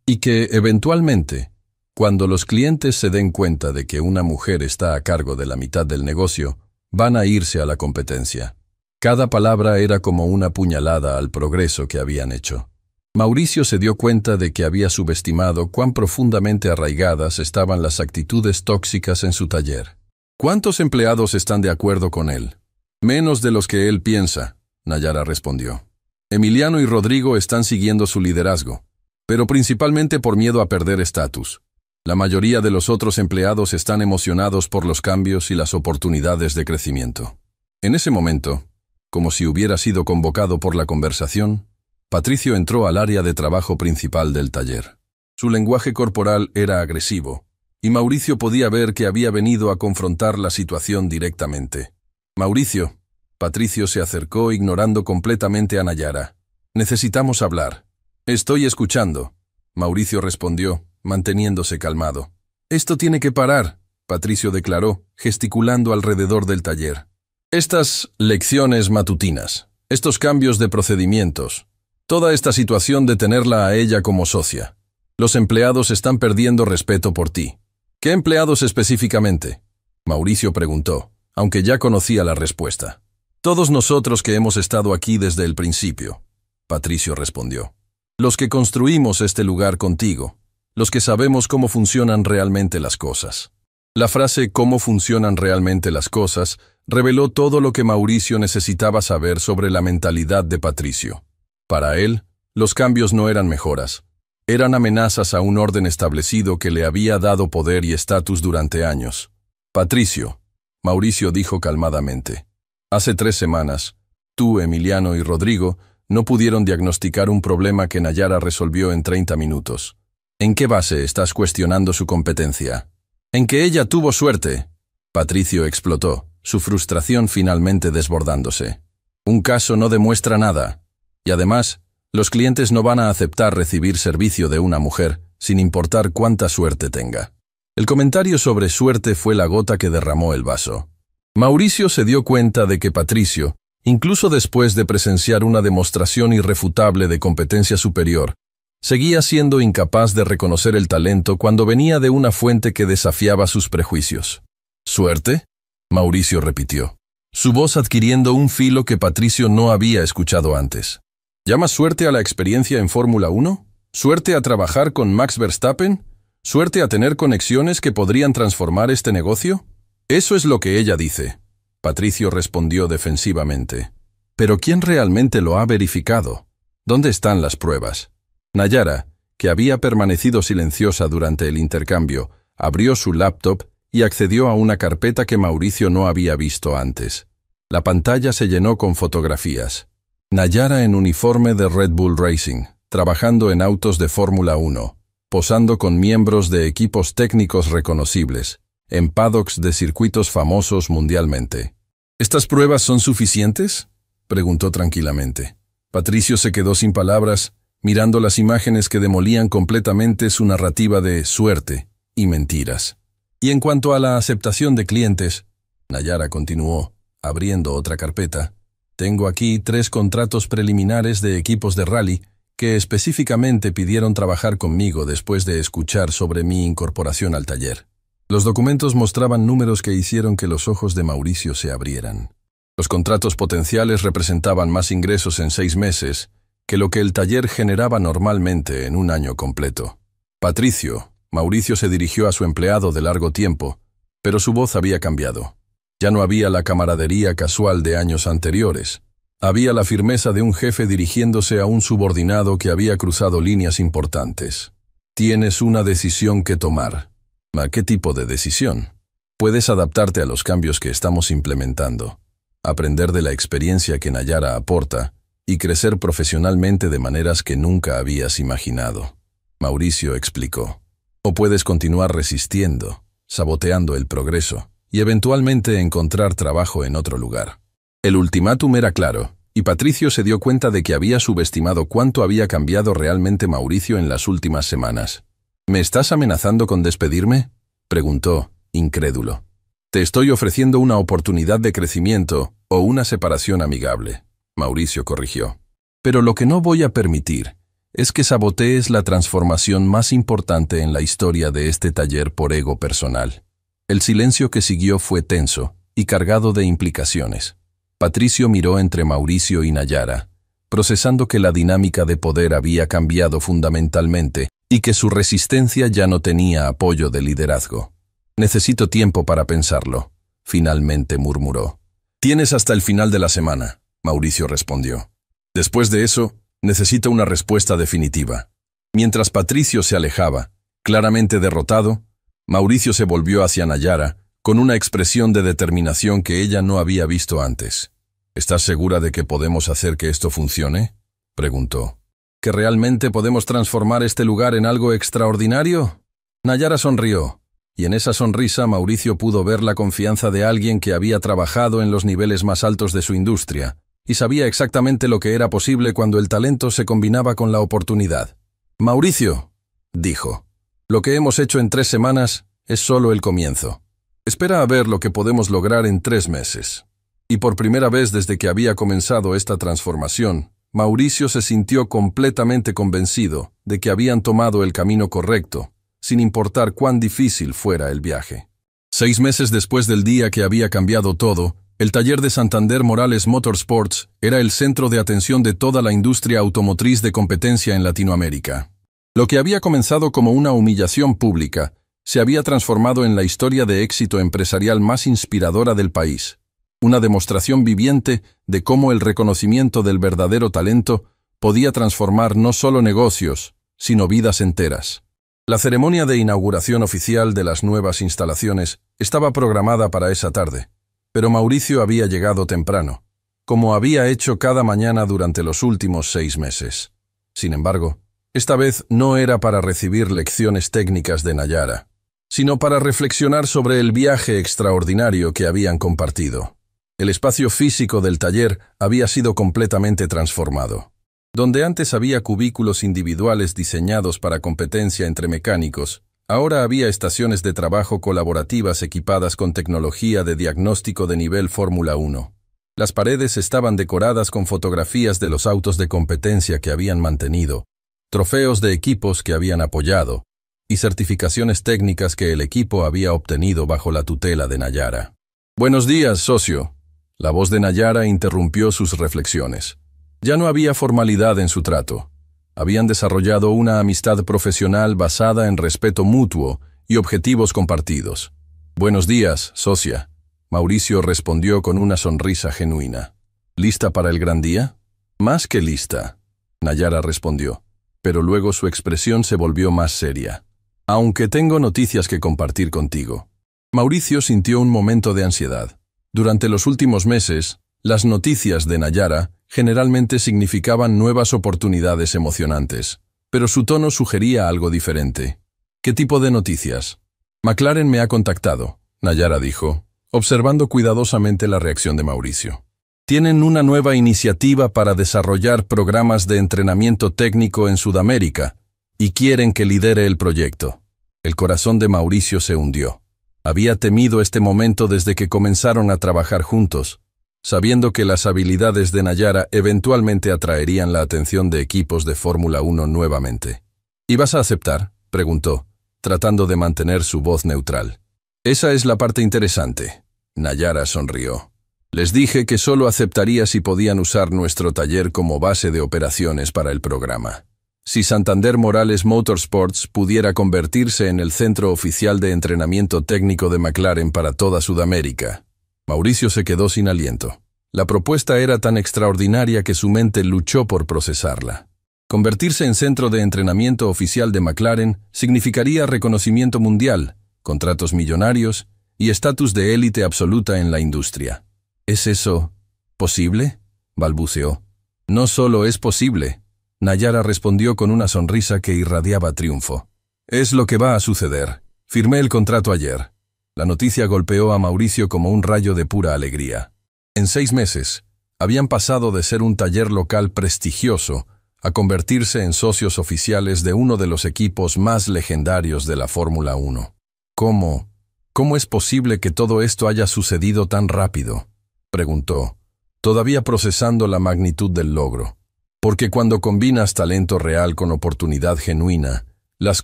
Y que, eventualmente, cuando los clientes se den cuenta de que una mujer está a cargo de la mitad del negocio, van a irse a la competencia. Cada palabra era como una puñalada al progreso que habían hecho. Mauricio se dio cuenta de que había subestimado cuán profundamente arraigadas estaban las actitudes tóxicas en su taller. ¿Cuántos empleados están de acuerdo con él? Menos de los que él piensa, Nayara respondió. Emiliano y Rodrigo están siguiendo su liderazgo, pero principalmente por miedo a perder estatus. La mayoría de los otros empleados están emocionados por los cambios y las oportunidades de crecimiento. En ese momento, como si hubiera sido convocado por la conversación, Patricio entró al área de trabajo principal del taller. Su lenguaje corporal era agresivo, y Mauricio podía ver que había venido a confrontar la situación directamente. Mauricio, Patricio se acercó ignorando completamente a Nayara. Necesitamos hablar. Estoy escuchando, Mauricio respondió, manteniéndose calmado. Esto tiene que parar, Patricio declaró, gesticulando alrededor del taller. Estas lecciones matutinas, estos cambios de procedimientos, toda esta situación de tenerla a ella como socia. Los empleados están perdiendo respeto por ti. ¿Qué empleados específicamente?, Mauricio preguntó, aunque ya conocía la respuesta. Todos nosotros que hemos estado aquí desde el principio, Patricio respondió. Los que construimos este lugar contigo, los que sabemos cómo funcionan realmente las cosas. La frase «cómo funcionan realmente las cosas» reveló todo lo que Mauricio necesitaba saber sobre la mentalidad de Patricio. Para él, los cambios no eran mejoras. Eran amenazas a un orden establecido que le había dado poder y estatus durante años. Patricio, Mauricio dijo calmadamente. Hace 3 semanas, tú, Emiliano y Rodrigo no pudieron diagnosticar un problema que Nayara resolvió en 30 minutos. ¿En qué base estás cuestionando su competencia? En que ella tuvo suerte. Patricio explotó, su frustración finalmente desbordándose. Un caso no demuestra nada. Y además, los clientes no van a aceptar recibir servicio de una mujer, sin importar cuánta suerte tenga. El comentario sobre suerte fue la gota que derramó el vaso. Mauricio se dio cuenta de que Patricio, incluso después de presenciar una demostración irrefutable de competencia superior, seguía siendo incapaz de reconocer el talento cuando venía de una fuente que desafiaba sus prejuicios. ¿Suerte?, Mauricio repitió, su voz adquiriendo un filo que Patricio no había escuchado antes. ¿Llamas suerte a la experiencia en Fórmula 1? ¿Suerte a trabajar con Max Verstappen? ¿Suerte a tener conexiones que podrían transformar este negocio? Eso es lo que ella dice, Patricio respondió defensivamente. ¿Pero quién realmente lo ha verificado? ¿Dónde están las pruebas? Nayara, que había permanecido silenciosa durante el intercambio, abrió su laptop y accedió a una carpeta que Mauricio no había visto antes. La pantalla se llenó con fotografías. Nayara en uniforme de Red Bull Racing, trabajando en autos de Fórmula 1, posando con miembros de equipos técnicos reconocibles, en paddocks de circuitos famosos mundialmente. ¿Estas pruebas son suficientes?, preguntó tranquilamente. Patricio se quedó sin palabras, mirando las imágenes que demolían completamente su narrativa de suerte y mentiras. Y en cuanto a la aceptación de clientes, Nayara continuó, abriendo otra carpeta. Tengo aquí 3 contratos preliminares de equipos de rally que específicamente pidieron trabajar conmigo después de escuchar sobre mi incorporación al taller. Los documentos mostraban números que hicieron que los ojos de Mauricio se abrieran. Los contratos potenciales representaban más ingresos en 6 meses que lo que el taller generaba normalmente en un año completo. Patricio, Mauricio se dirigió a su empleado de largo tiempo, pero su voz había cambiado. Ya no había la camaradería casual de años anteriores. Había la firmeza de un jefe dirigiéndose a un subordinado que había cruzado líneas importantes. Tienes una decisión que tomar. ¿A qué tipo de decisión? Puedes adaptarte a los cambios que estamos implementando, aprender de la experiencia que Nayara aporta y crecer profesionalmente de maneras que nunca habías imaginado. Mauricio explicó. O puedes continuar resistiendo, saboteando el progreso y eventualmente encontrar trabajo en otro lugar. El ultimátum era claro, y Patricio se dio cuenta de que había subestimado cuánto había cambiado realmente Mauricio en las últimas semanas. ¿Me estás amenazando con despedirme?, preguntó, incrédulo. Te estoy ofreciendo una oportunidad de crecimiento o una separación amigable, Mauricio corrigió. Pero lo que no voy a permitir es que sabotees la transformación más importante en la historia de este taller por ego personal. El silencio que siguió fue tenso y cargado de implicaciones. Patricio miró entre Mauricio y Nayara, procesando que la dinámica de poder había cambiado fundamentalmente y que su resistencia ya no tenía apoyo de liderazgo. Necesito tiempo para pensarlo, finalmente murmuró. Tienes hasta el final de la semana, Mauricio respondió. Después de eso, necesito una respuesta definitiva. Mientras Patricio se alejaba, claramente derrotado, Mauricio se volvió hacia Nayara con una expresión de determinación que ella no había visto antes. ¿Estás segura de que podemos hacer que esto funcione?, preguntó. ¿Que realmente podemos transformar este lugar en algo extraordinario? Nayara sonrió, y en esa sonrisa Mauricio pudo ver la confianza de alguien que había trabajado en los niveles más altos de su industria, y sabía exactamente lo que era posible cuando el talento se combinaba con la oportunidad. Mauricio, dijo, lo que hemos hecho en 3 semanas es solo el comienzo. Espera a ver lo que podemos lograr en 3 meses. Y por primera vez desde que había comenzado esta transformación, Mauricio se sintió completamente convencido de que habían tomado el camino correcto, sin importar cuán difícil fuera el viaje. 6 meses después del día que había cambiado todo, el taller de Santander Morales Motorsports era el centro de atención de toda la industria automotriz de competencia en Latinoamérica. Lo que había comenzado como una humillación pública se había transformado en la historia de éxito empresarial más inspiradora del país, una demostración viviente de cómo el reconocimiento del verdadero talento podía transformar no solo negocios, sino vidas enteras. La ceremonia de inauguración oficial de las nuevas instalaciones estaba programada para esa tarde, pero Mauricio había llegado temprano, como había hecho cada mañana durante los últimos 6 meses. Sin embargo, esta vez no era para recibir lecciones técnicas de Nayara, sino para reflexionar sobre el viaje extraordinario que habían compartido. El espacio físico del taller había sido completamente transformado. Donde antes había cubículos individuales diseñados para competencia entre mecánicos, ahora había estaciones de trabajo colaborativas equipadas con tecnología de diagnóstico de nivel Fórmula 1. Las paredes estaban decoradas con fotografías de los autos de competencia que habían mantenido, trofeos de equipos que habían apoyado y certificaciones técnicas que el equipo había obtenido bajo la tutela de Nayara. Buenos días, socio. La voz de Nayara interrumpió sus reflexiones. Ya no había formalidad en su trato. Habían desarrollado una amistad profesional basada en respeto mutuo y objetivos compartidos. Buenos días, socia. Mauricio respondió con una sonrisa genuina. ¿Lista para el gran día? Más que lista, Nayara respondió, pero luego su expresión se volvió más seria. Aunque tengo noticias que compartir contigo. Mauricio sintió un momento de ansiedad. Durante los últimos meses, las noticias de Nayara generalmente significaban nuevas oportunidades emocionantes, pero su tono sugería algo diferente. ¿Qué tipo de noticias? McLaren me ha contactado, Nayara dijo, observando cuidadosamente la reacción de Mauricio. Tienen una nueva iniciativa para desarrollar programas de entrenamiento técnico en Sudamérica y quieren que lidere el proyecto. El corazón de Mauricio se hundió. Había temido este momento desde que comenzaron a trabajar juntos, sabiendo que las habilidades de Nayara eventualmente atraerían la atención de equipos de Fórmula 1 nuevamente. ¿Y vas a aceptar?, preguntó, tratando de mantener su voz neutral. Esa es la parte interesante. Nayara sonrió. Les dije que solo aceptaría si podían usar nuestro taller como base de operaciones para el programa. Si Santander Morales Motorsports pudiera convertirse en el centro oficial de entrenamiento técnico de McLaren para toda Sudamérica. Mauricio se quedó sin aliento. La propuesta era tan extraordinaria que su mente luchó por procesarla. Convertirse en centro de entrenamiento oficial de McLaren significaría reconocimiento mundial, contratos millonarios y estatus de élite absoluta en la industria. ¿Es eso posible?, balbuceó. No solo es posible, Nayara respondió con una sonrisa que irradiaba triunfo. Es lo que va a suceder. Firmé el contrato ayer. La noticia golpeó a Mauricio como un rayo de pura alegría. En 6 meses, habían pasado de ser un taller local prestigioso a convertirse en socios oficiales de uno de los equipos más legendarios de la Fórmula 1. ¿Cómo es posible que todo esto haya sucedido tan rápido?, preguntó, todavía procesando la magnitud del logro. Porque cuando combinas talento real con oportunidad genuina, las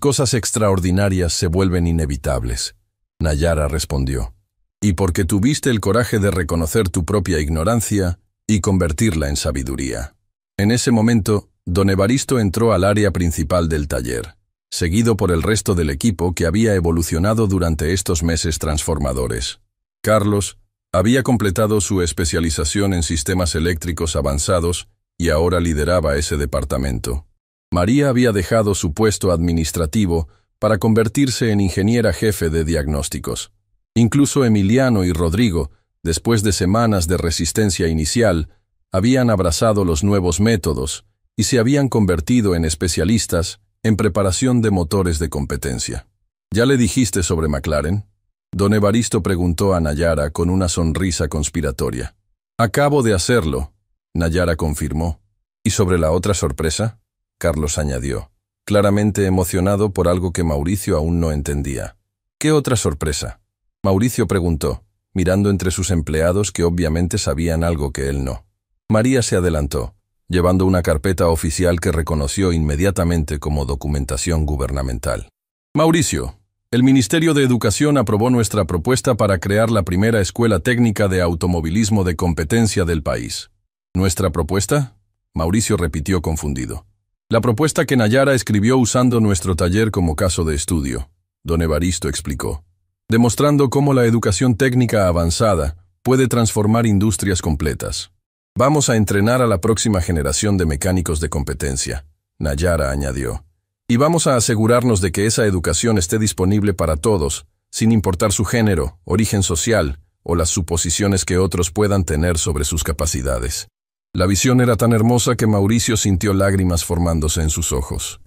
cosas extraordinarias se vuelven inevitables, Nayara respondió. Y porque tuviste el coraje de reconocer tu propia ignorancia y convertirla en sabiduría. En ese momento, don Evaristo entró al área principal del taller, seguido por el resto del equipo que había evolucionado durante estos meses transformadores. Carlos había completado su especialización en sistemas eléctricos avanzados y ahora lideraba ese departamento. María había dejado su puesto administrativo para convertirse en ingeniera jefe de diagnósticos. Incluso Emiliano y Rodrigo, después de semanas de resistencia inicial, habían abrazado los nuevos métodos y se habían convertido en especialistas en preparación de motores de competencia. ¿Ya le dijiste sobre McLaren?, don Evaristo preguntó a Nayara con una sonrisa conspiratoria. Acabo de hacerlo, Nayara confirmó. ¿Y sobre la otra sorpresa?, Carlos añadió, claramente emocionado por algo que Mauricio aún no entendía. ¿Qué otra sorpresa?, Mauricio preguntó, mirando entre sus empleados que obviamente sabían algo que él no. María se adelantó, llevando una carpeta oficial que reconoció inmediatamente como documentación gubernamental. Mauricio, el Ministerio de Educación aprobó nuestra propuesta para crear la primera escuela técnica de automovilismo de competencia del país. ¿Nuestra propuesta?, Mauricio repitió confundido. La propuesta que Nayara escribió usando nuestro taller como caso de estudio, don Evaristo explicó, demostrando cómo la educación técnica avanzada puede transformar industrias completas. Vamos a entrenar a la próxima generación de mecánicos de competencia, Nayara añadió. Y vamos a asegurarnos de que esa educación esté disponible para todos, sin importar su género, origen social o las suposiciones que otros puedan tener sobre sus capacidades. La visión era tan hermosa que Mauricio sintió lágrimas formándose en sus ojos.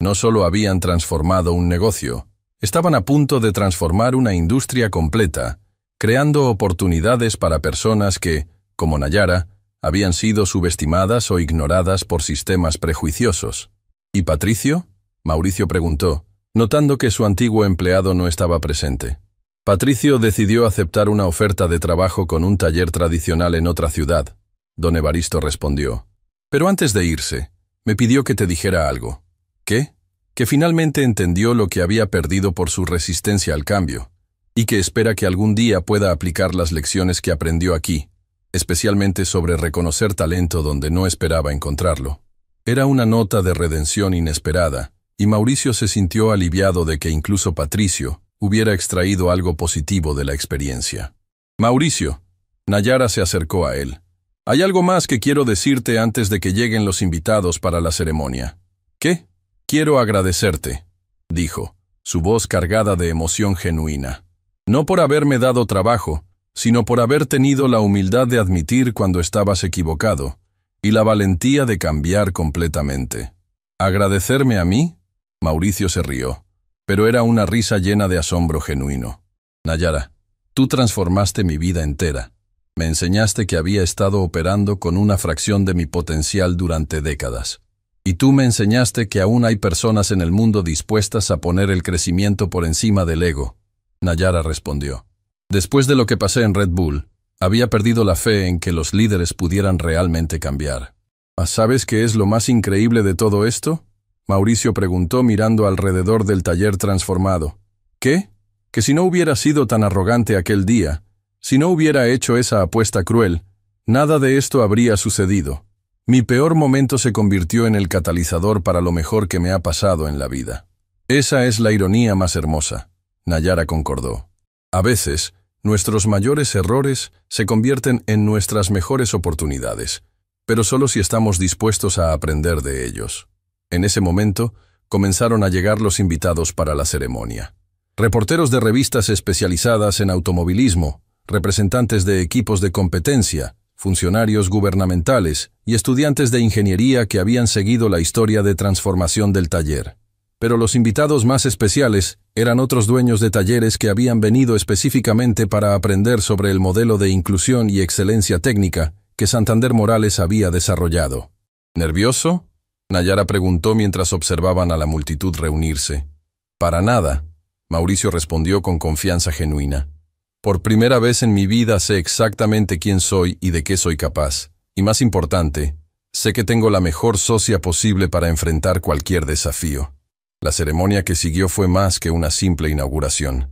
No solo habían transformado un negocio, estaban a punto de transformar una industria completa, creando oportunidades para personas que, como Nayara, habían sido subestimadas o ignoradas por sistemas prejuiciosos. ¿Y Patricio?, Mauricio preguntó, notando que su antiguo empleado no estaba presente. Patricio decidió aceptar una oferta de trabajo con un taller tradicional en otra ciudad, don Evaristo respondió. Pero antes de irse, me pidió que te dijera algo. ¿Qué? Que finalmente entendió lo que había perdido por su resistencia al cambio, y que espera que algún día pueda aplicar las lecciones que aprendió aquí, especialmente sobre reconocer talento donde no esperaba encontrarlo. Era una nota de redención inesperada, y Mauricio se sintió aliviado de que incluso Patricio hubiera extraído algo positivo de la experiencia. Mauricio, Nayara se acercó a él. Hay algo más que quiero decirte antes de que lleguen los invitados para la ceremonia. ¿Qué? Quiero agradecerte, dijo, su voz cargada de emoción genuina. No por haberme dado trabajo, sino por haber tenido la humildad de admitir cuando estabas equivocado, y la valentía de cambiar completamente. ¿Agradecerme a mí? Mauricio se rió, pero era una risa llena de asombro genuino. Nayara, tú transformaste mi vida entera. Me enseñaste que había estado operando con una fracción de mi potencial durante décadas. Y tú me enseñaste que aún hay personas en el mundo dispuestas a poner el crecimiento por encima del ego. Nayara respondió. Después de lo que pasé en Red Bull, había perdido la fe en que los líderes pudieran realmente cambiar. ¿Sabes qué es lo más increíble de todo esto?, Mauricio preguntó mirando alrededor del taller transformado. ¿Qué? Que si no hubiera sido tan arrogante aquel día, Si no hubiera hecho esa apuesta cruel, nada de esto habría sucedido. Mi peor momento se convirtió en el catalizador para lo mejor que me ha pasado en la vida. Esa es la ironía más hermosa, Nayara concordó. A veces, nuestros mayores errores se convierten en nuestras mejores oportunidades, pero solo si estamos dispuestos a aprender de ellos. En ese momento, comenzaron a llegar los invitados para la ceremonia. Reporteros de revistas especializadas en automovilismo, representantes de equipos de competencia, funcionarios gubernamentales y estudiantes de ingeniería que habían seguido la historia de transformación del taller. Pero los invitados más especiales eran otros dueños de talleres que habían venido específicamente para aprender sobre el modelo de inclusión y excelencia técnica que Santander Morales había desarrollado. ¿Nervioso?, Nayara preguntó mientras observaban a la multitud reunirse. Para nada, Mauricio respondió con confianza genuina. Por primera vez en mi vida sé exactamente quién soy y de qué soy capaz. Y más importante, sé que tengo la mejor socia posible para enfrentar cualquier desafío. La ceremonia que siguió fue más que una simple inauguración.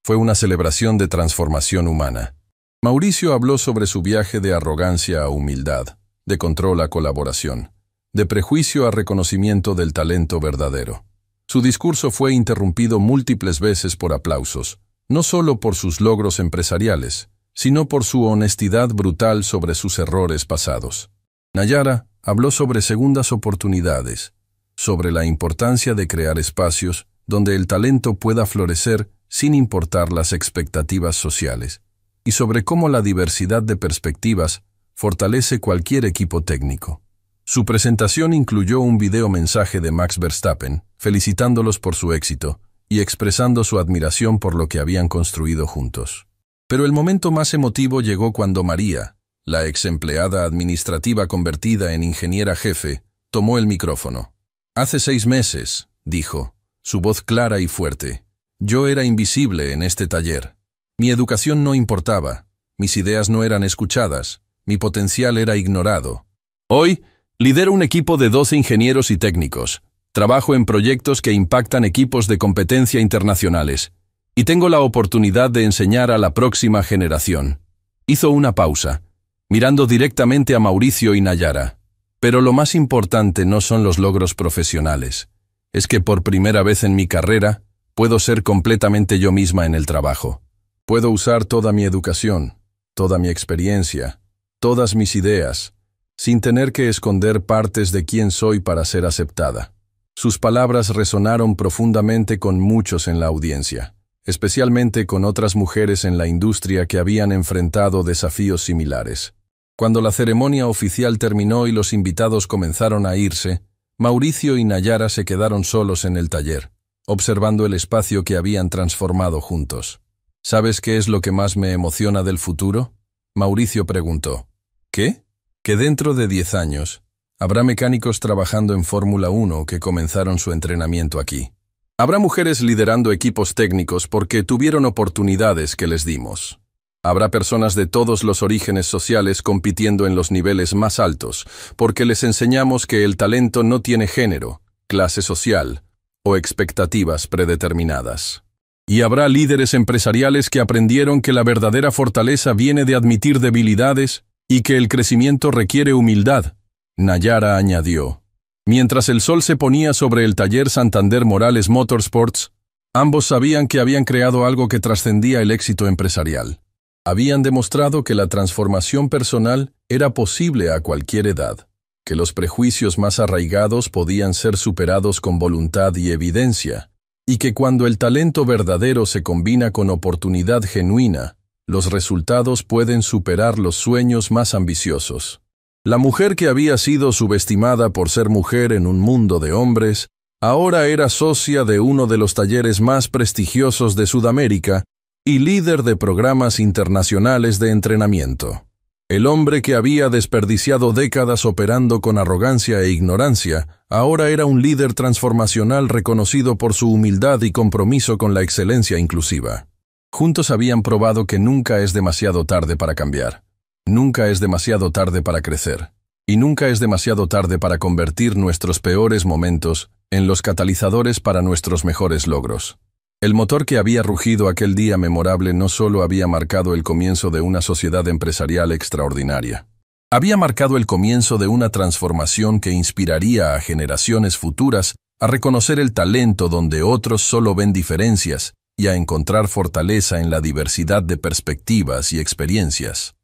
Fue una celebración de transformación humana. Mauricio habló sobre su viaje de arrogancia a humildad, de control a colaboración, de prejuicio a reconocimiento del talento verdadero. Su discurso fue interrumpido múltiples veces por aplausos, no solo por sus logros empresariales, sino por su honestidad brutal sobre sus errores pasados. Nayara habló sobre segundas oportunidades, sobre la importancia de crear espacios donde el talento pueda florecer sin importar las expectativas sociales, y sobre cómo la diversidad de perspectivas fortalece cualquier equipo técnico. Su presentación incluyó un video mensaje de Max Verstappen, felicitándolos por su éxito y expresando su admiración por lo que habían construido juntos. Pero el momento más emotivo llegó cuando María, la ex empleada administrativa convertida en ingeniera jefe, tomó el micrófono. Hace 6 meses, dijo, su voz clara y fuerte, yo era invisible en este taller. Mi educación no importaba, mis ideas no eran escuchadas, mi potencial era ignorado. Hoy, lidero un equipo de 12 ingenieros y técnicos. Trabajo en proyectos que impactan equipos de competencia internacionales. Y tengo la oportunidad de enseñar a la próxima generación. Hizo una pausa, mirando directamente a Mauricio y Nayara. Pero lo más importante no son los logros profesionales. Es que por primera vez en mi carrera, puedo ser completamente yo misma en el trabajo. Puedo usar toda mi educación, toda mi experiencia, todas mis ideas, sin tener que esconder partes de quién soy para ser aceptada. Sus palabras resonaron profundamente con muchos en la audiencia, especialmente con otras mujeres en la industria que habían enfrentado desafíos similares. Cuando la ceremonia oficial terminó y los invitados comenzaron a irse, Mauricio y Nayara se quedaron solos en el taller, observando el espacio que habían transformado juntos. ¿Sabes qué es lo que más me emociona del futuro?, Mauricio preguntó. ¿Qué? Que dentro de 10 años, habrá mecánicos trabajando en Fórmula 1 que comenzaron su entrenamiento aquí. Habrá mujeres liderando equipos técnicos porque tuvieron oportunidades que les dimos. Habrá personas de todos los orígenes sociales compitiendo en los niveles más altos, porque les enseñamos que el talento no tiene género, clase social o expectativas predeterminadas. Y habrá líderes empresariales que aprendieron que la verdadera fortaleza viene de admitir debilidades y que el crecimiento requiere humildad, Nayara añadió. Mientras el sol se ponía sobre el taller Santander Morales Motorsports, ambos sabían que habían creado algo que trascendía el éxito empresarial. Habían demostrado que la transformación personal era posible a cualquier edad, que los prejuicios más arraigados podían ser superados con voluntad y evidencia, y que cuando el talento verdadero se combina con oportunidad genuina, los resultados pueden superar los sueños más ambiciosos. La mujer que había sido subestimada por ser mujer en un mundo de hombres, ahora era socia de uno de los talleres más prestigiosos de Sudamérica y líder de programas internacionales de entrenamiento. El hombre que había desperdiciado décadas operando con arrogancia e ignorancia, ahora era un líder transformacional reconocido por su humildad y compromiso con la excelencia inclusiva. Juntos habían probado que nunca es demasiado tarde para cambiar, nunca es demasiado tarde para crecer, y nunca es demasiado tarde para convertir nuestros peores momentos en los catalizadores para nuestros mejores logros. El motor que había rugido aquel día memorable no solo había marcado el comienzo de una sociedad empresarial extraordinaria. Había marcado el comienzo de una transformación que inspiraría a generaciones futuras a reconocer el talento donde otros solo ven diferencias y a encontrar fortaleza en la diversidad de perspectivas y experiencias.